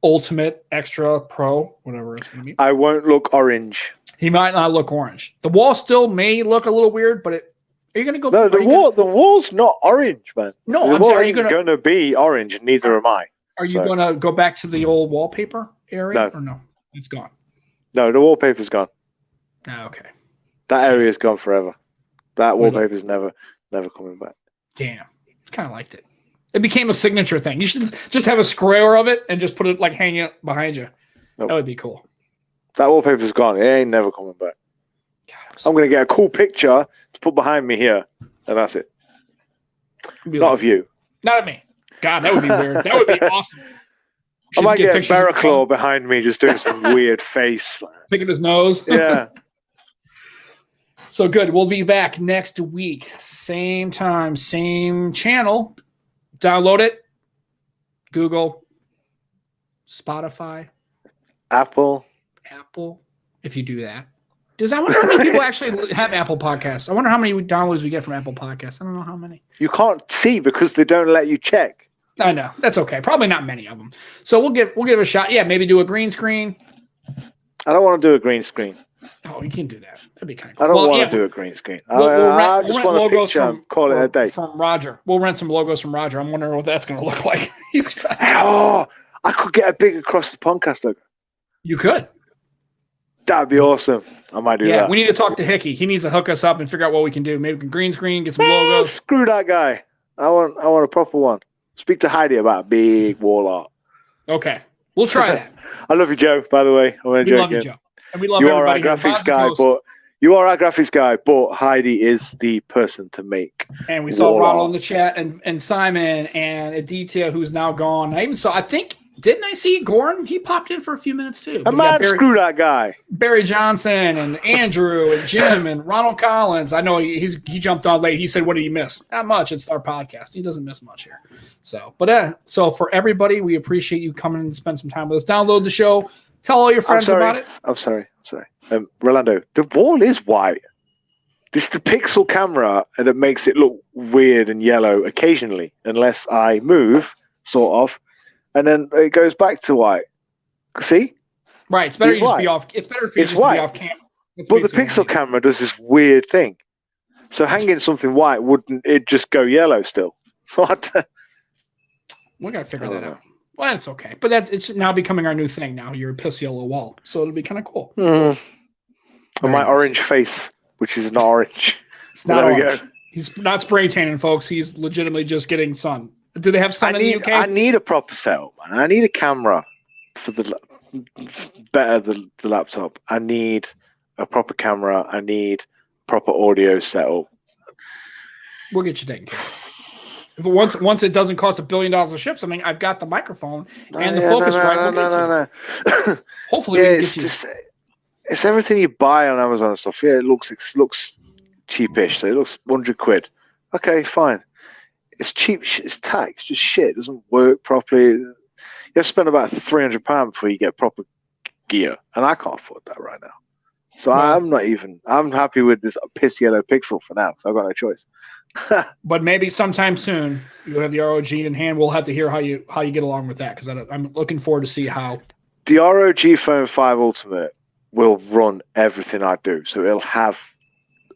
Ultimate Extra Pro, whatever it's going to be. I won't look orange. He might not look orange. The wall still may look a little weird, but are you going to go? No, the wall's not orange, man. No, the wall ain't going to be orange, and neither am I. Are you going to go back to the old wallpaper area? No. Or no? It's gone. No, the wallpaper's gone. Oh, okay. That area's gone forever. That wallpaper's never coming back. Damn. Kind of liked it. It became a signature thing. You should just have a square of it and just put it like hanging behind you. Nope. That would be cool. That wallpaper's gone. It ain't never coming back. God, I'm going to get a cool picture to put behind me here, and that's it. Not of you. Not of me. God, that would be weird. That would be awesome. I might get Barraclaw behind me just doing some weird face. Picking his nose. Yeah. So good. We'll be back next week. Same time, same channel. Download it. Google, Spotify, Apple. If you do that. I wonder how many people actually have Apple Podcasts. I wonder how many downloads we get from Apple Podcasts. I don't know how many. You can't see because they don't let you check. I know. That's okay. Probably not many of them. So we'll give it a shot. Yeah, maybe do a green screen. I don't want to do a green screen. Oh, you can do that. That'd be kind of cool. I don't want to do a green screen. I just want a picture and call it a day. From Roger. We'll rent some logos from Roger. I'm wondering what that's going to look like. I could get a big across the Pondcast logo. You could. That'd be awesome. I might do that. Yeah, we need to talk to Hickey. He needs to hook us up and figure out what we can do. Maybe we can green screen, get some logos. Screw that guy. I want a proper one. Speak to Heidi about a big wall art. Okay. We'll try that. I love you, Joe, by the way. I'm only joking. Love you, Joe. And we love you are our graphics guy, but Heidi is the person to make. And we saw Ronald in the chat and Simon and Aditya, who's now gone. Didn't I see Goran? He popped in for a few minutes too. Screw that guy. Barry Johnson and Andrew and Jim and Ronald Collins. I know he jumped on late. He said, "What did you miss?" Not much. It's our podcast. He doesn't miss much here. So for everybody, we appreciate you coming and spend some time with us. Download the show. Tell all your friends about it. I'm sorry. Rolando, the wall is white. This is the Pixel camera, and it makes it look weird and yellow occasionally, unless I move, sort of. And then it goes back to white. See? Right. It's better you just be off. It's better if you just be off camera. But the Pixel camera does this weird thing. So hanging something white wouldn't it just go yellow still? So we gotta figure that out. Well, it's okay. But it's now becoming our new thing now. You're a piss yellow wall. So it'll be kind of cool. And my orange face, which is not orange. It's not orange. He's not spray tanning, folks. He's legitimately just getting sun. Do they have sun in the UK? I need a proper setup, man. I need a camera for the laptop. I need a proper camera. I need proper audio setup. We'll get you taken care of. If once it doesn't cost $1 billion to ship something, I've got the microphone and the focus right. No. Hopefully, we can get you. It's everything you buy on Amazon and stuff. Yeah, it looks cheapish. So it looks £100. Okay, fine. It's cheap. It's tax. It's just shit. It doesn't work properly. You have to spend about £300 before you get proper gear, and I can't afford that right now. So I'm happy with this piss yellow Pixel for now because I've got no choice. But maybe sometime soon you'll have the ROG in hand. We'll have to hear how you get along with that because I'm looking forward to see how the ROG Phone 5 Ultimate will run everything I do. So it'll have,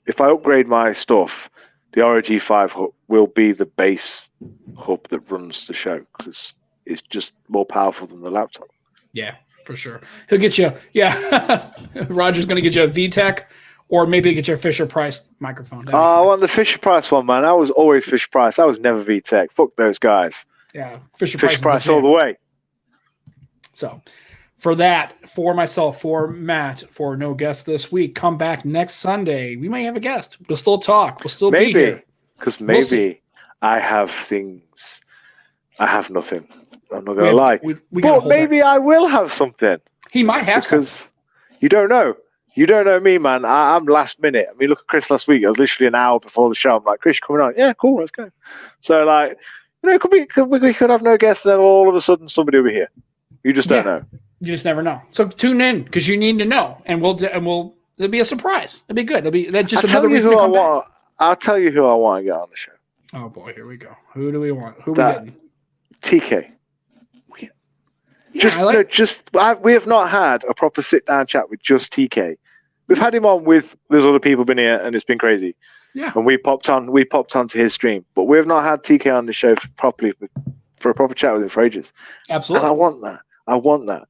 if I upgrade my stuff, the ROG 5 hub will be the base hub that runs the show because it's just more powerful than the laptop. Yeah, for sure. He'll get you. Yeah, Roger's going to get you a VTech, or maybe get you a Fisher Price microphone. I want the Fisher Price one, man. I was always Fisher Price. I was never VTech. Fuck those guys. Yeah, Fisher Price all the way. So, for that, for myself, for Matt, for no guest this week, come back next Sunday. We may have a guest. We'll still talk. We'll still be here. Because maybe I have things. I have nothing. I'm not going to lie. But maybe I will have something. He might have something. You don't know. You don't know me, man. I'm last minute. I mean, look at Chris last week. I was literally an hour before the show. I'm like, Chris, coming on? Yeah, cool, let's go. So, like, it could be, we could have no guests, and then all of a sudden somebody will be here. You just don't know. You just never know. So tune in because you need to know, and we'll it'll be a surprise. It'll be good. That's just another reason to come back. I'll tell you who I want to get on the show. Oh boy, here we go. Who do we want? Who are we getting? TK. We have not had a proper sit down chat with just TK. We've had him on with there's other people been here and it's been crazy. Yeah. And we popped onto his stream, but we have not had TK on the show properly for a proper chat with him for ages. Absolutely. And I want that.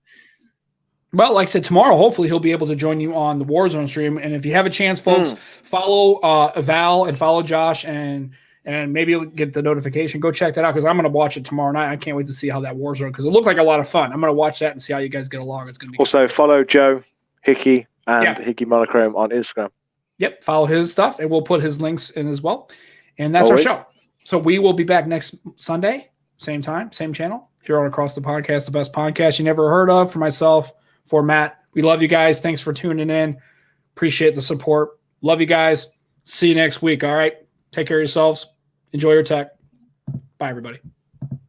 Well, like I said, tomorrow, hopefully he'll be able to join you on the Warzone stream. And if you have a chance, folks, follow Val and follow Josh and maybe you'll get the notification. Go check that out because I'm going to watch it tomorrow night. I can't wait to see how that Warzone because it looked like a lot of fun. I'm going to watch that and see how you guys get along. It's going to be also good. Follow Joe Hickey and Hickey Monochrome on Instagram. Yep, follow his stuff and we'll put his links in as well. And that's our show. So we will be back next Sunday, same time, same channel. Here on Across the Podcast, the best podcast you never heard of. For myself, for Matt, we love you guys. Thanks for tuning in. Appreciate the support. Love you guys. See you next week. All right. Take care of yourselves. Enjoy your tech. Bye, everybody.